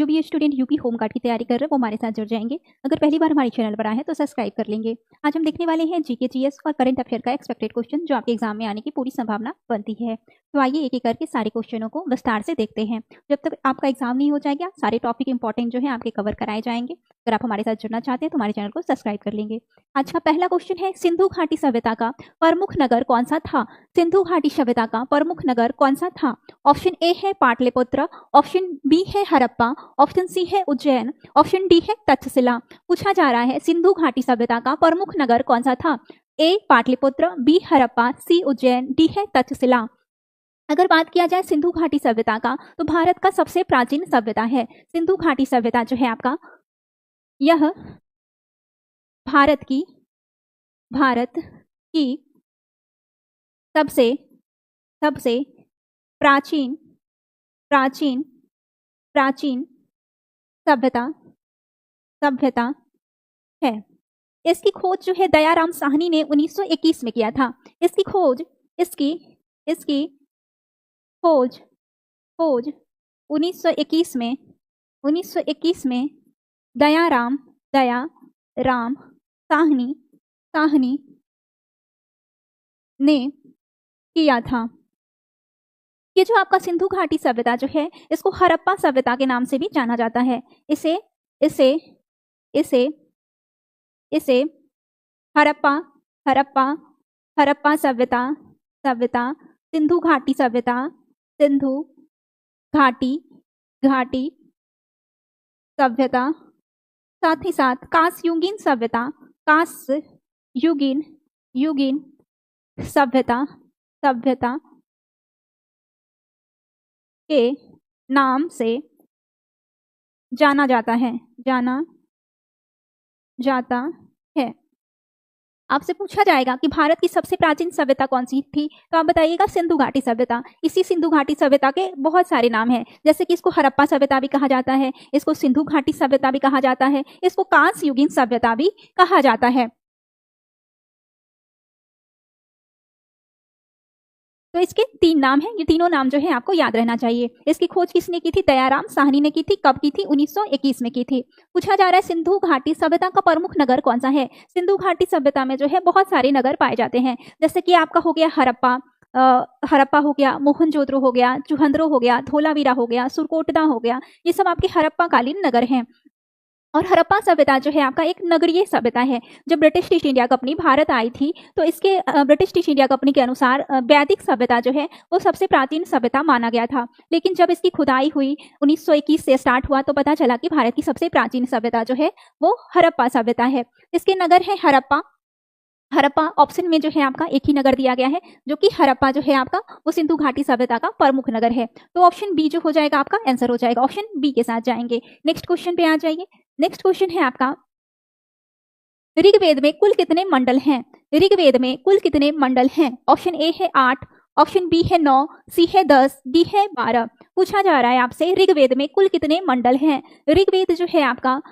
जो भी student UP home guard की तैयारी कर रहे हैं वो हमारे साथ जुड़ जाएंगे। अगर पहली बार हमारे चैनल पर आए हैं तो सब्सक्राइब कर लेंगे। आज हम देखने वाले हैं जीके जीएस और करंट अफेयर का एक्सपेक्टेड क्वेश्चन जो आपके एग्जाम में आने की पूरी संभावना बनती है। तो आइए एक एक करके सारे क्वेश्चनों को विस्तार से देखते हैं। जब तक आपका एग्जाम नहीं हो जाएगा सारे टॉपिक इंपॉर्टेंट जो है आपके कवर कराए जाएंगे। अगर आप हमारे साथ जुड़ना चाहते हैं तो हमारे चैनल को सब्सक्राइब कर लेंगे। आज का पहला क्वेश्चन है, सिंधु घाटी सभ्यता का प्रमुख नगर कौन सा था? सिंधु घाटी सभ्यता का प्रमुख नगर कौन सा था? ऑप्शन ए है पाटलिपुत्र, ऑप्शन बी है हड़प्पा, ऑप्शन सी है उज्जैन, ऑप्शन डी है तक्षशिला। पूछा जा रहा है सिंधु घाटी सभ्यता का प्रमुख नगर कौन सा था? ए पाटलिपुत्र, बी हड़प्पा, सी उज्जैन, डी है तक्षशिला। अगर बात किया जाए सिंधु घाटी सभ्यता का तो भारत का सबसे प्राचीन सभ्यता है। सिंधु घाटी सभ्यता जो है आपका यह भारत की सबसे प्राचीन सभ्यता है। इसकी खोज जो है दयाराम साहनी ने 1921 में किया था। इसकी खोज 1921 में दयाराम साहनी ने किया था। ये जो आपका सिंधु घाटी सभ्यता जो है इसको हड़प्पा सभ्यता के नाम से भी जाना जाता है। इसे हड़प्पा सभ्यता, सिंधु घाटी सभ्यता, साथ ही साथ कांस्युगीन सभ्यता के नाम से जाना जाता है। आपसे पूछा जाएगा कि भारत की सबसे प्राचीन सभ्यता कौन सी थी, तो आप बताइएगा सिंधु घाटी सभ्यता। इसी सिंधु घाटी सभ्यता के बहुत सारे नाम हैं, जैसे कि इसको हड़प्पा सभ्यता भी कहा जाता है, इसको सिंधु घाटी सभ्यता भी कहा जाता है, इसको कांस्युगीन सभ्यता भी कहा जाता है। तो इसके 3 नाम हैं, ये तीनों नाम जो है आपको याद रहना चाहिए। इसकी खोज किसने की थी? दयाराम साहनी ने की थी। कब की थी? 1921 में की थी। पूछा जा रहा है सिंधु घाटी सभ्यता का प्रमुख नगर कौन सा है? सिंधु घाटी सभ्यता में जो है बहुत सारे नगर पाए जाते हैं, जैसे कि आपका हो गया हड़प्पा हो गया, मोहनजोदड़ो हो गया, चुहंद्रो हो गया, धोलावीरा हो गया, सुरकोटदा हो गया। ये सब आपके हड़प्पा कालीन नगर हैं। और हड़प्पा सभ्यता जो है आपका एक नगरीय सभ्यता है। जब British East India Company Bharat आई थी तो इसके ब्रिटिश ईस्ट इंडिया कंपनी के अनुसार वैदिक सभ्यता जो है वो सबसे प्राचीन सभ्यता माना गया था। लेकिन जब इसकी खुदाई हुई 1921 से स्टार्ट हुआ तो पता चला कि भारत की सबसे प्राचीन सभ्यता जो है वो हड़प्पा सभ्यता है। इसके नगर है हड़प्पा ऑप्शन में जो है आपका एक ही नगर दिया गया है, जो कि हड़प्पा जो है आपका वो सिंधु घाटी सभ्यता का प्रमुख नगर है। तो ऑप्शन बी जो हो जाएगा आपका आंसर हो जाएगा, ऑप्शन बी के साथ जाएंगे। नेक्स्ट क्वेश्चन पे आ जाइए। नेक्स्ट क्वेश्चन है आपका, ऋग्वेद में कुल कितने मंडल हैं? ऋग्वेद में कुल कितने मंडल हैं? ऑप्शन ए है 8, ऑप्शन बी है 9, सी है 10, डी है 12। पूछा जा रहा है आपसे ऋग्वेद में कुल कितने मंडल हैं? ऋग्वेद जो है आपका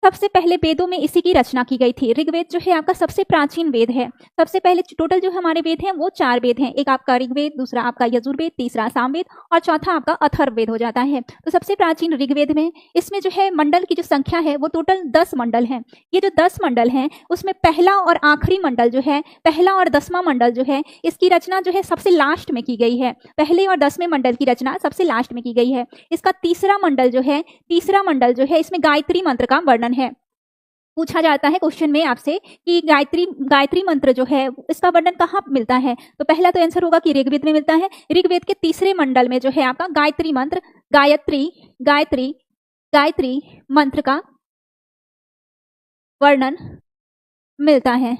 सबसे पहले वेदों में इसी की रचना की गई थी। ऋग्वेद जो है आपका सबसे प्राचीन वेद है। सबसे पहले टोटल जो हमारे वेद हैं वो 4 वेद हैं, एक आपका ऋग्वेद, दूसरा आपका यजुर्वेद, तीसरा सामवेद और चौथा आपका अथर्ववेद हो जाता है। तो सबसे प्राचीन ऋग्वेद में इसमें जो है मंडल की जो संख्या है वो टोटल 10 मंडल हैं। ये जो 10 मंडल हैं उसमें पहला और आखिरी मंडल जो है, पहला और 10वां मंडल जो है इसकी रचना जो है सबसे लास्ट में की गई है। पहले और 10वें मंडल की रचना सबसे लास्ट में की गई है। इसका तीसरा मंडल जो है इसमें गायत्री मंत्र का वर्णन है। पूछा जाता है क्वेश्चन में आपसे कि गायत्री मंत्र जो है इसका वर्णन कहाँ मिलता है, तो पहला तो आंसर होगा कि ऋग्वेद में मिलता है। ऋग्वेद के तीसरे मंडल में जो है आपका गायत्री मंत्र गायत्री मंत्र का वर्णन मिलता है।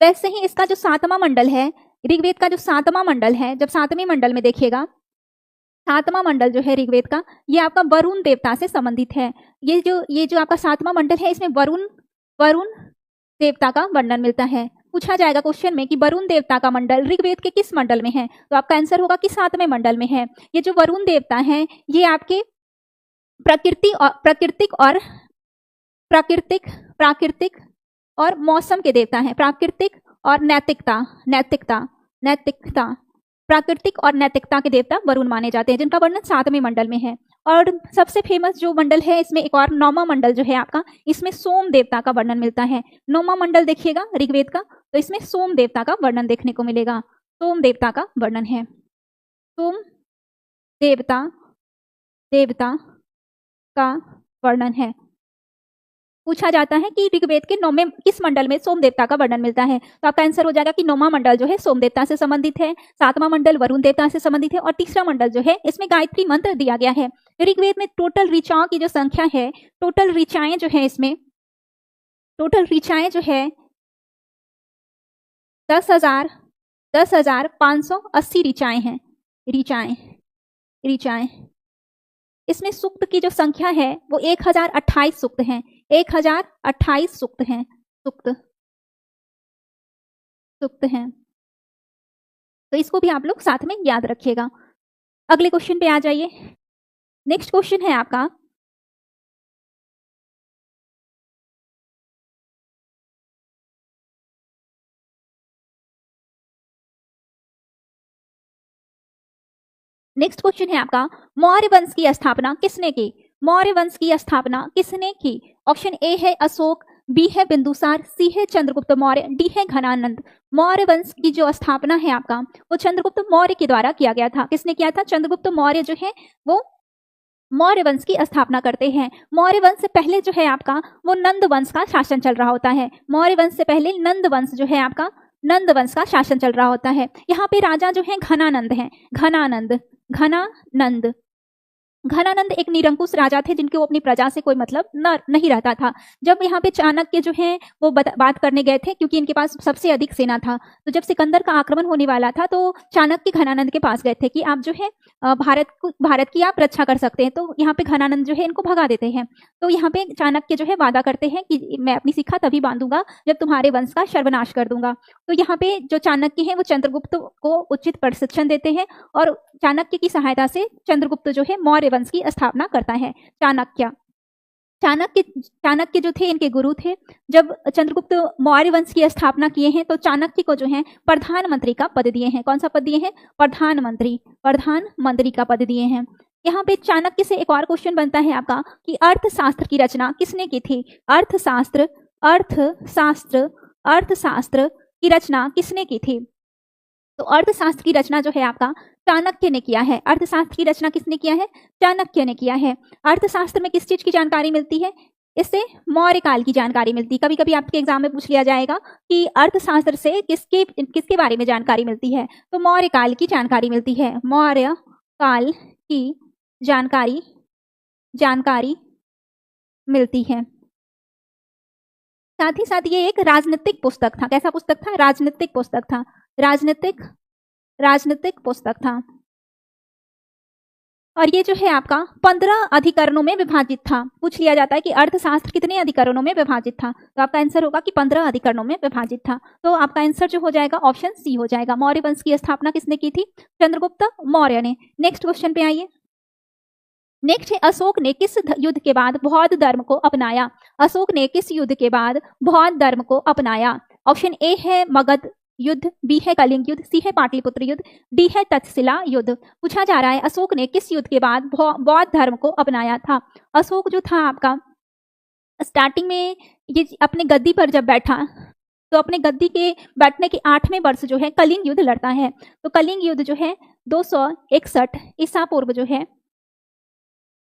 वैसे ही इसका जो 7वां मंडल है, ऋग्वेद का जो 7वां मंडल है, जब 7वें मंडल में देखिएगा 7वां मंडल जो है ऋग्वेद का ये आपका वरुण देवता से संबंधित है। ये जो आपका 7वां मंडल है इसमें वरुण देवता का वर्णन मिलता है। पूछा जाएगा क्वेश्चन में कि वरुण देवता का मंडल ऋग्वेद के किस मंडल में है, तो आपका आंसर होगा कि 7वें मंडल में है। ये जो वरुण देवता हैं ये आपके प्राकृतिक और मौसम के देवता हैं। प्राकृतिक और नैतिकता प्राकृतिक और नैतिकता के देवता वरुण माने जाते हैं, जिनका वर्णन 7वें मंडल में है। और सबसे फेमस जो मंडल है इसमें एक और 9वां मंडल जो है आपका, इसमें सोम देवता का वर्णन मिलता है। 9वां मंडल देखिएगा ऋग्वेद का, तो इसमें सोम देवता का वर्णन देखने को मिलेगा। सोम देवता का वर्णन है, सोम देवता देवता का वर्णन है। पूछा जाता है कि ऋग्वेद के 9वें किस मंडल में सोम देवता का वर्णन मिलता है, तो आपका आंसर हो जाएगा कि 9वां मंडल जो है सोम देवता से संबंधित है, 7वां मंडल वरुण देवता से संबंधित है, और तीसरा मंडल जो है इसमें गायत्री मंत्र दिया गया है। ऋग्वेद में टोटल ऋचाओं की जो संख्या है, टोटल ऋचाएं जो है इसमें, टोटल ऋचाएं जो है 10,580 ऋचाएं हैं। ऋचाएं इसमें सूक्त की जो संख्या है वो 1028 सूक्त हैं। 1028 सूक्त हैं, सूक्त हैं। तो इसको भी आप लोग साथ में याद रखिएगा। अगले क्वेश्चन पे आ जाइए। नेक्स्ट क्वेश्चन है आपका, नेक्स्ट क्वेश्चन है आपका, मौर्य वंश की स्थापना किसने की? मौर्य वंश की स्थापना किसने की? ऑप्शन ए है अशोक, बी है बिंदुसार, सी है चंद्रगुप्त मौर्य, डी है घनानंद। मौर्य वंश की जो स्थापना है आपका वो चंद्रगुप्त मौर्य के द्वारा किया गया था। किसने किया था? चंद्रगुप्त मौर्य जो है वो मौर्य वंश की स्थापना करते हैं। मौर्य वंश से पहले जो है आपका वो नंद वंश का शासन चल रहा होता है। मौर्य वंश से पहले नंद वंश जो है आपका, नंद वंश का शासन चल रहा होता है। यहाँ पे राजा जो है घनानंद हैं, घनानंद, घनानंद। घनानंद एक निरंकुश राजा थे जिनके वो अपनी प्रजा से कोई मतलब नहीं रहता था। जब यहाँ पे चाणक्य जो है वो बात करने गए थे, क्योंकि इनके पास सबसे अधिक सेना था, तो जब सिकंदर का आक्रमण होने वाला था तो चाणक्य घनानंद के पास गए थे कि आप जो है भारत की आप रक्षा कर सकते हैं। तो यहाँ पे घनानंद जो है इनको भगा देते हैं। तो यहाँ पे चाणक्य जो है वादा करते हैं कि मैं अपनी शिखा तभी बांधूंगा जब तुम्हारे वंश का सर्वनाश कर दूंगा। तो यहाँ पे जो चाणक्य है वो चंद्रगुप्त को उचित प्रशिक्षण देते हैं और चाणक्य की सहायता से चंद्रगुप्त जो है मौर्य वंश की स्थापना करता है। चाणक्य जो थे इनके गुरु थे। जब चंद्रगुप्त मौर्य वंश की स्थापना किए हैं तो चाणक्य को जो है प्रधानमंत्री का पद दिए हैं। कौन सा पद दिए हैं? प्रधानमंत्री का पद दिए हैं। यहाँ पे चाणक्य से एक और क्वेश्चन बनता है आपका कि अर्थशास्त्र की रचना किसने की थी? अर्थशास्त्र की रचना किसने की थी? तो अर्थशास्त्र की रचना जो है आपका चाणक्य ने किया है। अर्थशास्त्र की रचना किसने किया है? चाणक्य ने किया है। अर्थशास्त्र में किस चीज की जानकारी मिलती है? इससे मौर्य काल की जानकारी मिलती है। कभी कभी आपके एग्जाम में पूछ लिया जाएगा कि अर्थशास्त्र से किसके बारे में जानकारी मिलती है, तो मौर्य काल की जानकारी मिलती है। मौर्य काल की जानकारी मिलती है। साथ ही साथ ये एक राजनीतिक पुस्तक था। कैसा पुस्तक था? राजनीतिक पुस्तक था। राजनीतिक पुस्तक था। और ये जो है आपका 15 अधिकरणों में विभाजित था। पूछ लिया जाता है कि अर्थशास्त्र कितने अधिकरणों में विभाजित था, तो आपका आंसर होगा कि 15 अधिकरणों में विभाजित था। तो आपका आंसर जो हो जाएगा ऑप्शन सी हो जाएगा। मौर्य वंश की स्थापना किसने की थी? चंद्रगुप्त मौर्य ने। नेक्स्ट क्वेश्चन पे आइए। नेक्स्ट है अशोक ने किस युद्ध के बाद बौद्ध धर्म को अपनाया? अशोक ने किस युद्ध के बाद बौद्ध धर्म को अपनाया? ऑप्शन ए है मगध युद्ध, बी है कलिंग युद्ध, सी है पाटलिपुत्र युद्ध, डी है तक्षशिला युद्ध। पूछा जा रहा है अशोक ने किस युद्ध के बाद बौद्ध धर्म को अपनाया था? अशोक जो था आपका स्टार्टिंग में ये अपने गद्दी पर जब बैठा तो अपने गद्दी के बैठने के 8वें वर्ष जो है कलिंग युद्ध लड़ता है। तो कलिंग युद्ध जो है 261 ईसा पूर्व जो है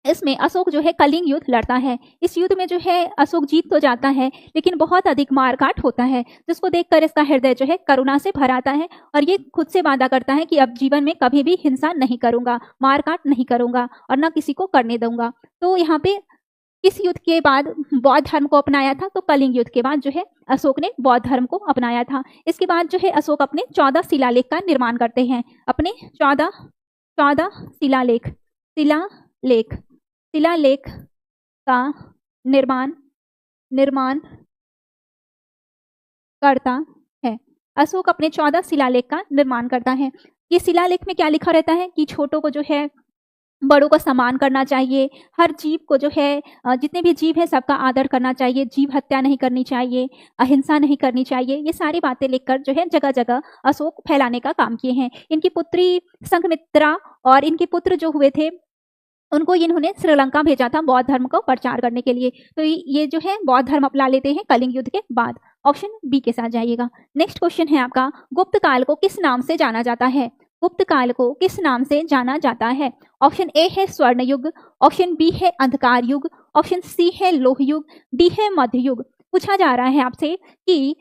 इसमें अशोक जो है कलिंग युद्ध लड़ता है। इस युद्ध में जो है अशोक जीत तो जाता है लेकिन बहुत अधिक मारकाट होता है, जिसको देखकर इसका हृदय जो है करुणा से भर आता है और ये खुद से वादा करता है कि अब जीवन में कभी भी हिंसा नहीं करूंगा, मारकाट नहीं करूंगा और ना किसी को करने दूंगा। तो यहाँ पे इस युद्ध के बाद बौद्ध धर्म को अपनाया था, तो कलिंग युद्ध के बाद जो है अशोक ने बौद्ध धर्म को अपनाया था। इसके बाद जो है अशोक अपने 14 शिलालेख का निर्माण करते हैं। अपने 14 शिलालेख का निर्माण करता है। अशोक अपने 14 शिलालेख का निर्माण करता है। ये शिलालेख में क्या लिखा रहता है कि छोटों को जो है बड़ों का सम्मान करना चाहिए, हर जीव को जो है जितने भी जीव हैं सबका आदर करना चाहिए, जीव हत्या नहीं करनी चाहिए, अहिंसा नहीं करनी चाहिए। ये सारी बातें लिखकर जो है जगह-जगह अशोक फैलाने का काम किए हैं। इनकी पुत्री संघमित्रा और इनके पुत्र जो हुए थे उनको इन्होंने श्रीलंका भेजा था बौद्ध धर्म को प्रचार करने के लिए। तो ये जो है बौद्ध धर्म अपना लेते हैं कलिंग युद्ध के बाद। ऑप्शन बी के साथ जाइएगा। नेक्स्ट क्वेश्चन है आपका, गुप्त काल को किस नाम से जाना जाता है? गुप्त काल को किस नाम से जाना जाता है? ऑप्शन ए है स्वर्ण युग, ऑप्शन बी है अंधकार युग, ऑप्शन सी है लोह युग, डी है मध्य युग। पूछा जा रहा है आपसे कि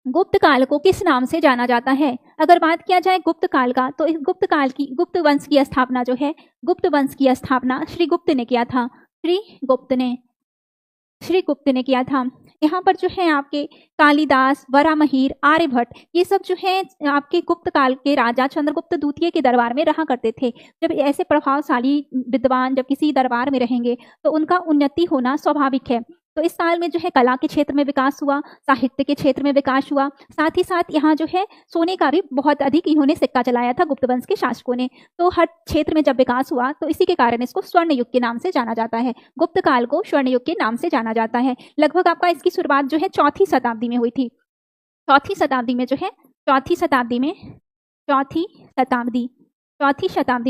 गुप्त काल को किस नाम से जाना जाता है? अगर बात किया जाए गुप्त काल का, तो इस गुप्त काल की गुप्त वंश की स्थापना जो है, गुप्त वंश की स्थापना श्री गुप्त ने किया था। श्री गुप्त ने किया था। यहाँ पर जो है आपके कालिदास, वराहमिहिर, आर्यभट्ट, ये सब जो है आपके गुप्त काल के राजा चंद्रगुप्त द्वितीय के दरबार में रहा करते थे। जब ऐसे प्रभावशाली विद्वान जब किसी दरबार में रहेंगे तो उनका उन्नति होना स्वाभाविक है। तो इस काल में जो है कला के क्षेत्र में विकास हुआ, साहित्य के क्षेत्र में विकास हुआ, साथ ही साथ यहाँ जो है सोने का भी बहुत अधिक इन्होंने सिक्का चलाया था गुप्त वंश के शासकों ने। तो हर क्षेत्र में जब विकास हुआ तो इसी के कारण इसको स्वर्ण युग के नाम से जाना जाता है। गुप्त काल को स्वर्ण युग के नाम से जाना जाता है। लगभग आपका इसकी शुरुआत जो है चौथी शताब्दी में हुई थी। चौथी शताब्दी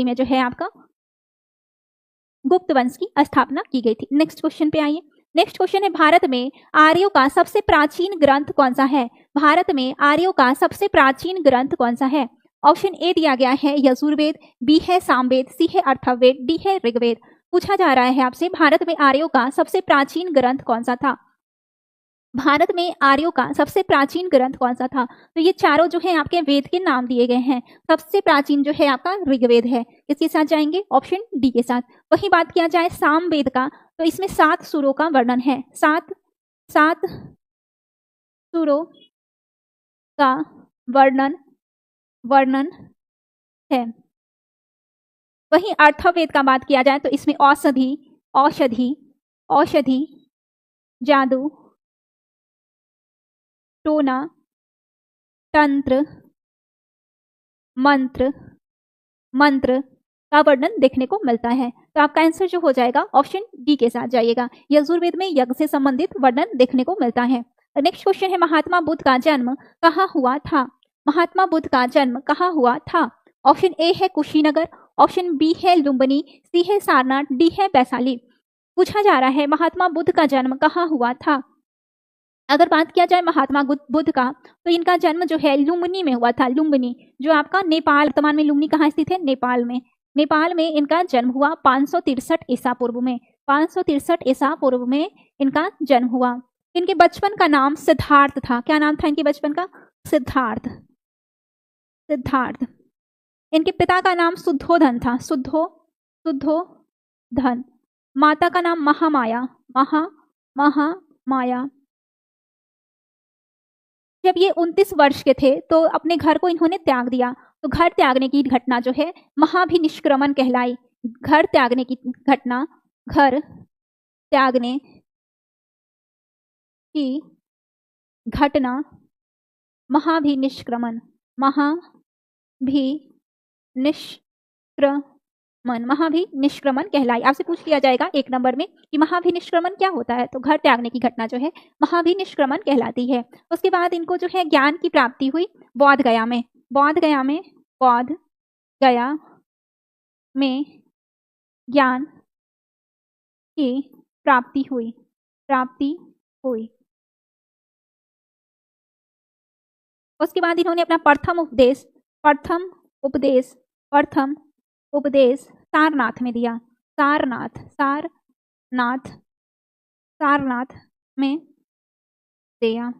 में जो है आपका गुप्त वंश की स्थापना की गई थी। नेक्स्ट क्वेश्चन पे आइए। नेक्स्ट क्वेश्चन है, भारत में आर्यों का सबसे प्राचीन ग्रंथ कौन सा है? भारत में आर्यों का सबसे प्राचीन ग्रंथ कौन सा है? ऑप्शन ए दिया गया है यजुर्वेद, बी है सामवेद, सी है अथर्ववेद, डी है ऋग्वेद। पूछा जा रहा है आपसे भारत में आर्यों का सबसे प्राचीन ग्रंथ कौन सा था? भारत में आर्यों का सबसे प्राचीन ग्रंथ कौन सा था? तो ये चारों जो है आपके वेद के नाम दिए गए हैं। सबसे प्राचीन जो है आपका ऋग्वेद है। इसके साथ जाएंगे ऑप्शन डी के साथ। वही बात किया जाए सामवेद का, तो इसमें 7 सुरों का वर्णन है। 7 सुरों का वर्णन है। वही अथर्ववेद का बात किया जाए तो इसमें औषधि, जादू, टोना, तंत्र, मंत्र का वर्णन देखने को मिलता है। तो आपका आंसर जो हो जाएगा ऑप्शन डी के साथ जाइएगा। यजुर्वेद में यज्ञ से संबंधित वर्णन देखने को मिलता है। नेक्स्ट क्वेश्चन है, महात्मा बुद्ध का जन्म कहाँ हुआ था? महात्मा बुद्ध का जन्म कहाँ हुआ था? ऑप्शन ए है कुशीनगर, ऑप्शन बी है लुम्बिनी, सी है सारनाथ, डी है वैशाली। पूछा जा रहा है महात्मा बुद्ध का जन्म कहाँ हुआ था? अगर बात किया जाए महात्मा बुद्ध का, तो इनका जन्म जो है लुम्बिनी में हुआ था। लुम्बिनी जो आपका नेपाल, वर्तमान में लुम्बिनी कहाँ स्थित है? नेपाल में। नेपाल में इनका जन्म हुआ 563 ईसा पूर्व में। 563 ईसा पूर्व में इनका जन्म हुआ। इनके बचपन का नाम सिद्धार्थ था। क्या नाम था इनके बचपन का? सिद्धार्थ। इनके पिता का नाम शुद्धोधन था। शुद्धोधन। माता का नाम महामाया। महामाया। जब ये 29 वर्ष के थे तो अपने घर को इन्होंने त्याग दिया। तो घर त्यागने की घटना जो है महाभिनिष्क्रमण कहलाई। घर त्यागने की घटना महाभिनिष्क्रमण कहलाई। आपसे पूछ लिया जाएगा 1 नंबर में कि महाभिनिष्क्रमण क्या होता है, तो घर त्यागने की घटना जो है महाभिनिष्क्रमण कहलाती है। उसके बाद इनको जो है ज्ञान की प्राप्ति हुई बोध गया में ज्ञान की प्राप्ति हुई। उसके बाद इन्होंने अपना प्रथम उपदेश सारनाथ में दिया। सारनाथ में दिया।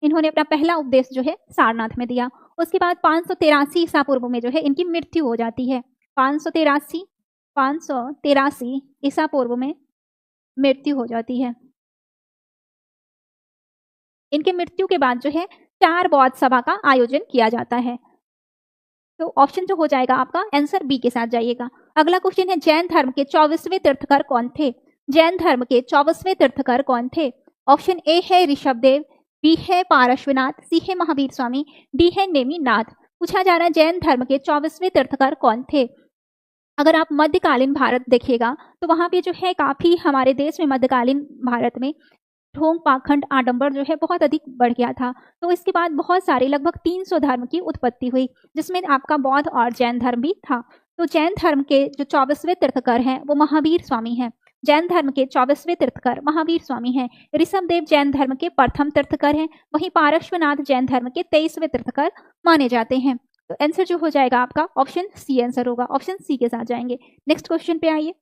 इन्होंने अपना पहला उपदेश जो है सारनाथ में दिया। उसके बाद 583 ईसा पूर्व में जो है इनकी मृत्यु हो जाती है। 583 ईसा पूर्व में मृत्यु हो जाती है। इनके मृत्यु के बाद जो है 4 बौद्ध सभा का आयोजन किया जाता है। तो ऑप्शन जो हो जाएगा आपका आंसर बी के साथ जाइएगा। अगला क्वेश्चन है, जैन धर्म के 24वें तीर्थकर कौन थे? जैन धर्म के 24वें तीर्थकर कौन थे? ऑप्शन ए है ऋषभदेव, बी है पारश्वनाथ, सी है महावीर स्वामी, डी है नेमिनाथ। पूछा जा रहा है जैन धर्म के 24वें तीर्थकर कौन थे? अगर आप मध्यकालीन भारत देखिएगा तो वहाँ पे जो है काफ़ी हमारे देश में मध्यकालीन भारत में ढोंग, पाखंड, आडंबर जो है बहुत अधिक बढ़ गया था। तो इसके बाद बहुत सारे लगभग 300 धर्म की उत्पत्ति हुई, जिसमें आपका बौद्ध और जैन धर्म भी था। तो जैन धर्म के जो 24वें तीर्थंकर हैं वो महावीर स्वामी हैं। जैन धर्म के 24वें तीर्थंकर महावीर स्वामी हैं। ऋषभदेव जैन धर्म के प्रथम तीर्थंकर हैं। वहीं पार्श्वनाथ जैन धर्म के 23वें तीर्थंकर माने जाते हैं। तो आंसर जो हो जाएगा आपका ऑप्शन सी आंसर होगा। ऑप्शन सी के साथ जाएंगे। नेक्स्ट क्वेश्चन पे आइए।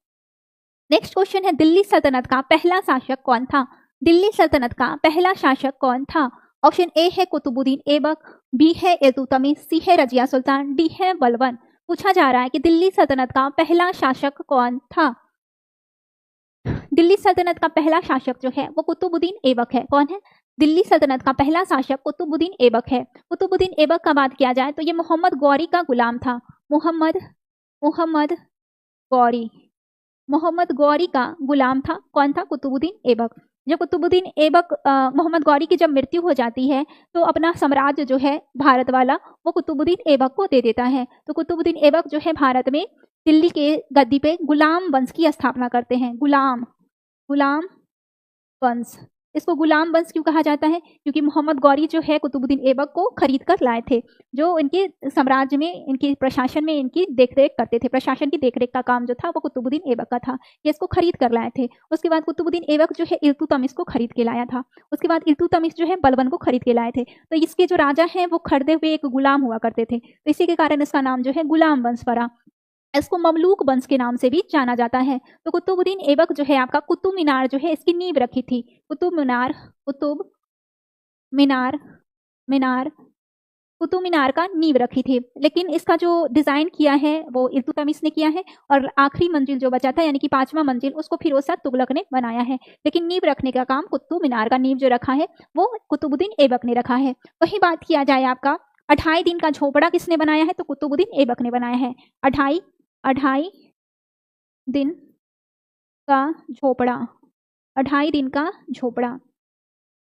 नेक्स्ट क्वेश्चन है दिल्ली सल्तनत का पहला शासक कौन था? दिल्ली सल्तनत का पहला शासक कौन था? ऑप्शन ए है कुतुबुद्दीन ऐबक, बी है इल्तुतमिश, सी है रजिया सुल्तान, डी है बलबन। पूछा जा रहा है कि दिल्ली सल्तनत का पहला शासक कौन था? दिल्ली सल्तनत का पहला शासक जो है वो कुतुबुद्दीन ऐबक है। कौन है? दिल्ली सल्तनत का पहला शासक कुतुबुद्दीन ऐबक है। कुतुबुद्दीन ऐबक का बात किया जाए तो ये मोहम्मद गौरी का गुलाम था। मोहम्मद गौरी का गुलाम था। कौन था? कुतुबुद्दीन ऐबक। जब कुतुबुद्दीन ऐबक मोहम्मद गौरी की जब मृत्यु हो जाती है तो अपना साम्राज्य जो है भारत वाला वो कुतुबुद्दीन ऐबक को दे देता है। तो कुतुबुद्दीन ऐबक जो है भारत में दिल्ली के गद्दी पे गुलाम वंश की स्थापना करते हैं। गुलाम वंश। इसको गुलाम वंश क्यों कहा जाता है? क्योंकि मोहम्मद गौरी जो है कुतुबुद्दीन ऐबक को खरीद कर लाए थे, जो इनके साम्राज्य में, इनके प्रशासन में इनकी देखरेख करते थे। प्रशासन की देखरेख का काम जो था वो कुतुबुद्दीन ऐबक का था। ये इसको खरीद कर लाए थे। उसके बाद कुतुबुद्दीन ऐबक जो है इल्तुतमिश को खरीद के लाया था। उसके बाद इल्तुतमिश जो है बलबन को खरीद के लाए थे। तो इसके जो राजा हैं वो खरीदे हुए एक गुलाम हुआ करते थे। तो इसी के कारण इसका नाम जो है गुलाम वंश पड़ा। इसको ममलूक वंश के नाम से भी जाना जाता है। तो कुतुबुद्दीन ऐबक जो है आपका कुतुब मीनार जो है इसकी नींव रखी थी। कुतुब मीनार का नींव रखी थी। लेकिन इसका जो डिजाइन किया है वो इल्तुतमिश ने किया है और आखिरी मंजिल जो बचा था यानी कि 5वां मंजिल उसको फिरोज शाह तुगलक ने बनाया है। लेकिन नींव रखने का काम कुतुब मीनार का नींव जो रखा है वो कुतुबुद्दीन ऐबक ने रखा है। वही बात किया जाए आपका 28 दिन का झोपड़ा किसने बनाया है? तो कुतुबुद्दीन ऐबक ने बनाया है। 28 दिन का झोपड़ा। 28 दिन का झोपड़ा।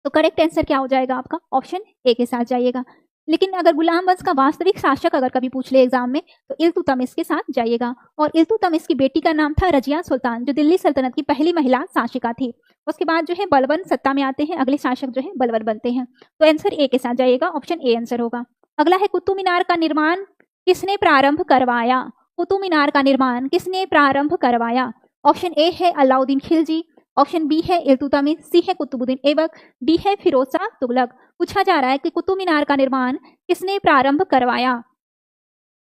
तो करेक्ट आंसर क्या हो जाएगा आपका? ऑप्शन ए के साथ जाइएगा। लेकिन अगर गुलाम वंश का वास्तविक शासक अगर कभी पूछ ले एग्जाम में तो इल्तुतमिश के साथ जाइएगा। और इल्तुतमिश की बेटी का नाम था रजिया सुल्तान, जो दिल्ली सल्तनत की पहली महिला शासिका थी। उसके बाद जो है बलबन सत्ता में आते हैं। अगले शासक जो है बलबन बनते हैं। तो आंसर ए के साथ जाइएगा। ऑप्शन ए आंसर होगा। अगला है कुतुब मीनार का निर्माण किसने प्रारंभ करवाया? कुतुब मीनार का निर्माण किसने प्रारंभ करवाया? ऑप्शन ए है अलाउद्दीन खिलजी, ऑप्शन बी है इल्तुतमिश, सी है कुतुबुद्दीन ऐबक, डी है फिरोज शाह तुगलक। पूछा जा रहा है कि कुतुब मीनार का निर्माण किसने प्रारंभ करवाया?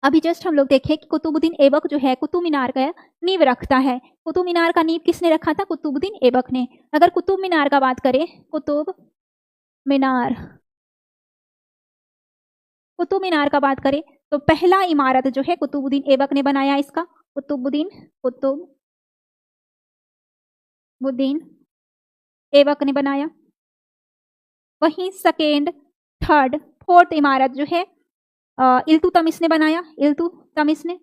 अभी जस्ट हम लोग देखें कि कुतुबुद्दीन ऐबक जो है कुतुब मीनार का नींव रखता है। कुतुब मीनार का नींव किसने रखा था? कुतुबुद्दीन ऐबक ने। अगर कुतुब मीनार का बात करें, कुतुब मीनार का बात करें तो पहला इमारत जो है कुतुबुद्दीन ऐबक ने बनाया। इसका कुतुबुद्दीन ऐबक ने बनाया। वहीं सेकेंड, थर्ड, फोर्थ इमारत जो है इल्तुतमिश ने बनाया। इल्तुतमिश ने।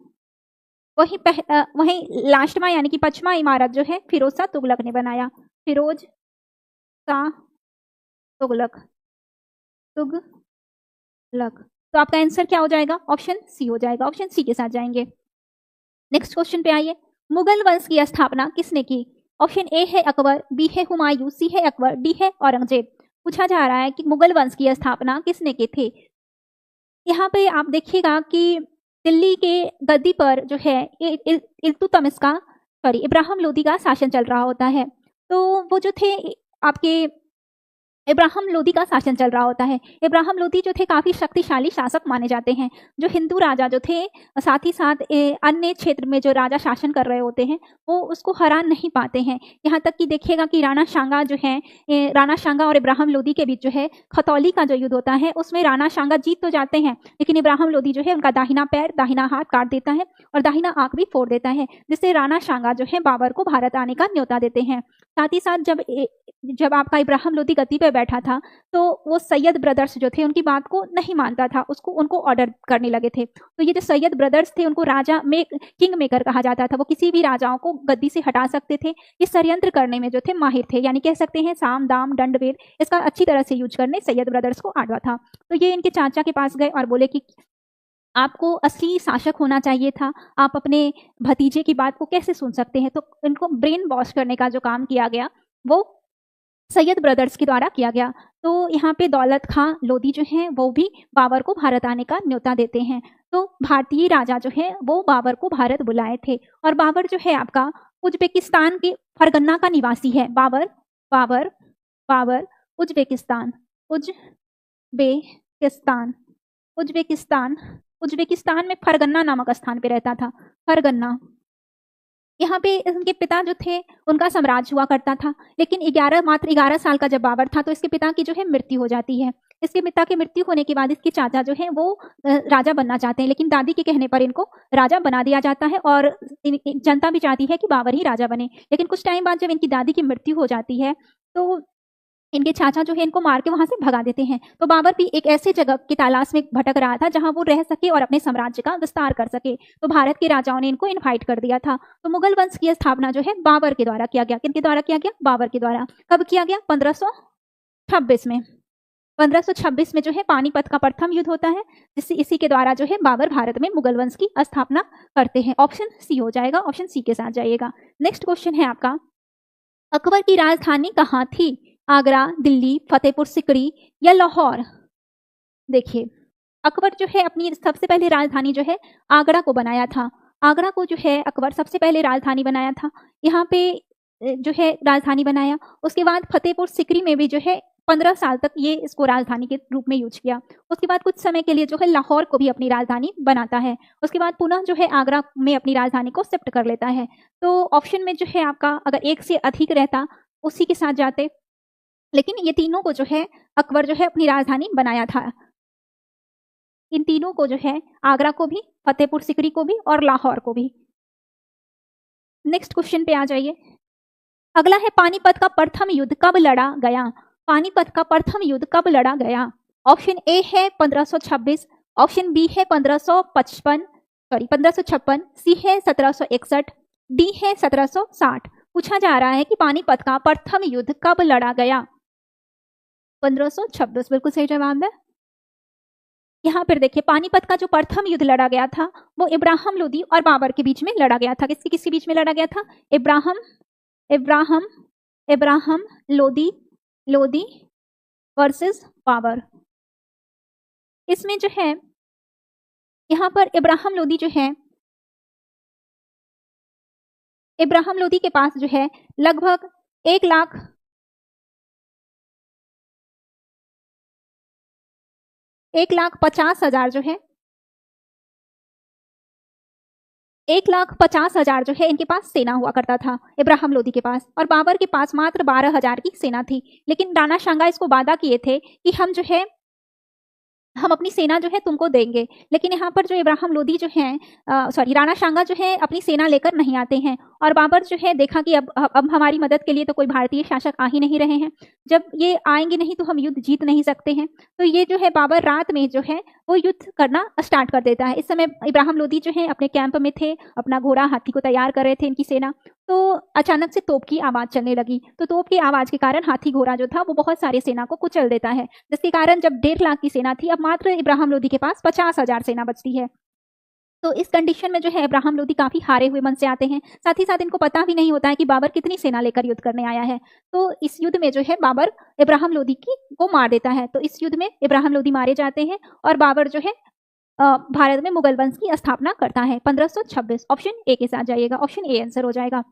वहीं लास्टवा यानी कि 5वां इमारत जो है फिरोज शाह तुगलक ने बनाया। फिरोज शाह तुगलक। तो आपका आंसर क्या हो जाएगा? ऑप्शन सी हो जाएगा। ऑप्शन सी के साथ जाएंगे। नेक्स्ट क्वेश्चन पे आइए। मुगल वंश की स्थापना किसने की? ऑप्शन ए है अकबर, बी है हुमायूं, सी है अकबर, डी है औरंगजेब। पूछा जा रहा है कि मुगल वंश की स्थापना किसने की थी? यहाँ पे आप देखिएगा कि दिल्ली के गद्दी पर जो है इल्तुतमिश का इब्राहिम लोदी का शासन चल रहा होता है। तो वो जो थे आपके इब्राहिम लोदी का शासन चल रहा होता है। इब्राहिम लोदी जो थे काफ़ी शक्तिशाली शासक माने जाते हैं। जो हिंदू राजा जो थे साथ ही साथ अन्य क्षेत्र में जो राजा शासन कर रहे होते हैं वो उसको हरा नहीं पाते हैं। यहाँ तक कि देखिएगा कि राणा सांगा जो है, राणा सांगा और इब्राहिम लोदी के बीच जो है खतौली का जो युद्ध होता है उसमें राणा सांगा जीत तो जाते हैं, लेकिन इब्राहिम लोदी जो है उनका दाहिना पैर, दाहिना हाथ काट देता है और दाहिना आंख भी फोड़ देता है, जिससे राणा सांगा जो है बाबर को भारत आने का न्योता देते हैं। साथ ही साथ जब आपका इब्राहिम लोदी गद्दी पे बैठा था तो वो सैयद ब्रदर्स जो थे उनकी बात को नहीं मानता था, उनको ऑर्डर करने लगे थे। तो ये जो सैयद ब्रदर्स थे उनको किंग मेकर कहा जाता था। वो किसी भी राजाओं को गद्दी से हटा सकते थे। ये षड्यंत्र करने में जो थे माहिर थे, यानी कह सकते हैं साम दाम दंड वेद इसका अच्छी तरह से यूज करने सैयद ब्रदर्स को आड़वा था। तो ये इनके चाचा के पास गए और बोले कि आपको असली शासक होना चाहिए था, आप अपने भतीजे की बात को कैसे सुन सकते हैं? तो इनको ब्रेन वॉश करने का जो काम किया गया, वो सैयद ब्रदर्स के द्वारा किया गया। तो यहाँ पे दौलत खां लोधी जो हैं, वो भी बाबर को भारत आने का न्योता देते हैं। तो भारतीय राजा जो है, वो बाबर को भारत बुलाए थे और बाबर जो है आपका उज़्बेकिस्तान के फरगन्ना का निवासी है। Babur Babur Babur Uzbekistan Uzbekistan Uzbekistan Uzbekistan में फरगन्ना नामक स्थान पे रहता था। फरगन्ना, यहाँ पे उनके पिता जो थे, उनका साम्राज्य हुआ करता था, लेकिन मात्र 11 साल का जब बाबर था, तो इसके पिता की जो है मृत्यु हो जाती है। इसके पिता की मृत्यु होने के बाद इसके चाचा जो हैं, वो राजा बनना चाहते हैं, लेकिन दादी के कहने पर इनको राजा बना दिया जाता है और जनता भी चाहती है कि बाबर ही राजा बने। लेकिन कुछ टाइम बाद जब इनकी दादी की मृत्यु हो जाती है, तो इनके चाचा जो है इनको मार के वहाँ से भगा देते हैं। तो बाबर भी एक ऐसी जगह की तलाश में भटक रहा था जहाँ वो रह सके और अपने साम्राज्य का विस्तार कर सके। तो भारत के राजाओं ने इनको इनवाइट कर दिया था। तो मुगल वंश की स्थापना जो है बाबर के द्वारा किया गया। किनके द्वारा किया गया? बाबर के द्वारा। कब किया गया? 1526 में। 1526 में जो है पानीपत का प्रथम युद्ध होता है, जिससे इसी के द्वारा जो है बाबर भारत में मुगल वंश की स्थापना करते हैं। ऑप्शन सी हो जाएगा, ऑप्शन सी के साथ जाइएगा। नेक्स्ट क्वेश्चन है आपका, अकबर की राजधानी कहाँ थी? आगरा, दिल्ली, फतेहपुर सिकरी या लाहौर? देखिए, अकबर जो है अपनी सबसे पहले राजधानी जो है आगरा को बनाया था। आगरा को जो है अकबर सबसे पहले राजधानी बनाया था। यहाँ पे जो है राजधानी बनाया। उसके बाद फतेहपुर सिकरी में भी जो है 15 साल तक ये इसको राजधानी के रूप में यूज किया। उसके बाद कुछ समय के लिए जो है लाहौर को भी अपनी राजधानी बनाता है। उसके बाद पुनः जो है आगरा में अपनी राजधानी को शिफ्ट कर लेता है। तो ऑप्शन में जो है आपका अगर एक से अधिक रहता, उसी के साथ जाते, लेकिन ये तीनों को जो है अकबर जो है अपनी राजधानी बनाया था। इन तीनों को जो है, आगरा को भी, फतेहपुर सिकरी को भी और लाहौर को भी। नेक्स्ट क्वेश्चन पे आ जाइए। अगला है पानीपत का प्रथम युद्ध कब लड़ा गया? पानीपत का प्रथम युद्ध कब लड़ा गया? ऑप्शन ए है 1526, ऑप्शन बी है 1556, सी है 1761, डी है 1760। पूछा जा रहा है कि पानीपत का प्रथम युद्ध कब लड़ा गया? 1526 बिल्कुल सही जवाब है। यहाँ पर देखिए, पानीपत का जो प्रथम युद्ध लड़ा गया था, वो इब्राहिम लोदी और बाबर के बीच में लड़ा गया था। किसके बीच में लड़ा गया था? इब्राहिम लोदी वर्सेस बाबर। इसमें जो है यहाँ पर इब्राहिम लोदी जो है, इब्राहिम लोदी के पास जो है लगभग 1,50,000 जो है 1,50,000 जो है इनके पास सेना हुआ करता था इब्राहिम लोदी के पास, और बाबर के पास मात्र 12,000 की सेना थी। लेकिन राणा सांगा इसको वादा किए थे कि हम अपनी सेना जो है तुमको देंगे। लेकिन यहाँ पर जो इब्राहिम लोदी जो हैं, राणा सांगा जो है अपनी सेना लेकर नहीं आते हैं, और बाबर जो है देखा कि अब हमारी मदद के लिए तो कोई भारतीय शासक आ ही नहीं रहे हैं, जब ये आएंगे नहीं तो हम युद्ध जीत नहीं सकते हैं। तो ये जो है बाबर रात में जो है वो युद्ध करना स्टार्ट कर देता है। इस समय इब्राहिम लोदी जो है अपने कैंप में थे, अपना घोड़ा हाथी को तैयार कर रहे थे इनकी सेना। तो अचानक से तोप की आवाज़ चलने लगी। तो तोप की आवाज़ के कारण हाथी घोड़ा जो था वो बहुत सारी सेना को कुचल देता है, जिसके कारण जब 1.5 लाख की सेना थी, अब मात्र इब्राहिम लोदी के पास 50,000 सेना बचती है। तो इस कंडीशन में जो है इब्राहिम लोदी काफ़ी हारे हुए मन से आते हैं। साथ ही साथ इनको पता भी नहीं होता है कि बाबर कितनी सेना लेकर युद्ध करने आया है। तो इस युद्ध में जो है बाबर इब्राहिम लोदी को मार देता है। तो इस युद्ध में इब्राहिम लोदी मारे जाते हैं और बाबर जो है भारत में मुगल वंश की स्थापना करता है 1526। ऑप्शन ए के साथ जाइएगा, ऑप्शन ए आंसर हो जाएगा।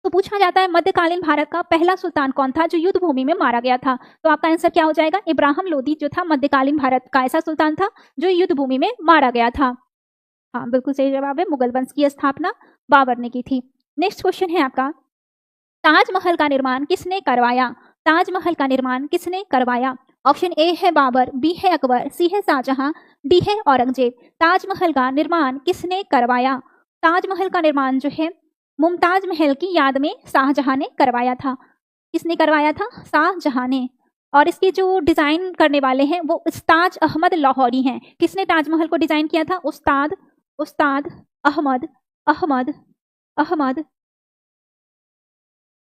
तो पूछा जाता है मध्यकालीन भारत का पहला सुल्तान कौन था जो युद्ध भूमि में मारा गया था? तो आपका आंसर क्या हो जाएगा? इब्राहिम लोदी जो था मध्यकालीन भारत का ऐसा सुल्तान था जो युद्ध भूमि में मारा गया था। हाँ, बिल्कुल सही जवाब है। मुगल वंश की स्थापना बाबर ने की थी। नेक्स्ट क्वेश्चन है आपका, ताजमहल का निर्माण किसने करवाया? ताजमहल का निर्माण किसने करवाया? ऑप्शन ए है बाबर, बी है अकबर, सी है शाहजहां, डी है औरंगजेब। ताजमहल का निर्माण किसने करवाया? ताजमहल का निर्माण जो है मुमताज महल की याद में शाहजहां ने करवाया था। किसने करवाया था? शाहजहां ने। और इसके जो डिजाइन करने वाले हैं वो उस्ताद अहमद लाहौरी हैं। किसने ताजमहल को डिजाइन किया था? उस्ताद अहमद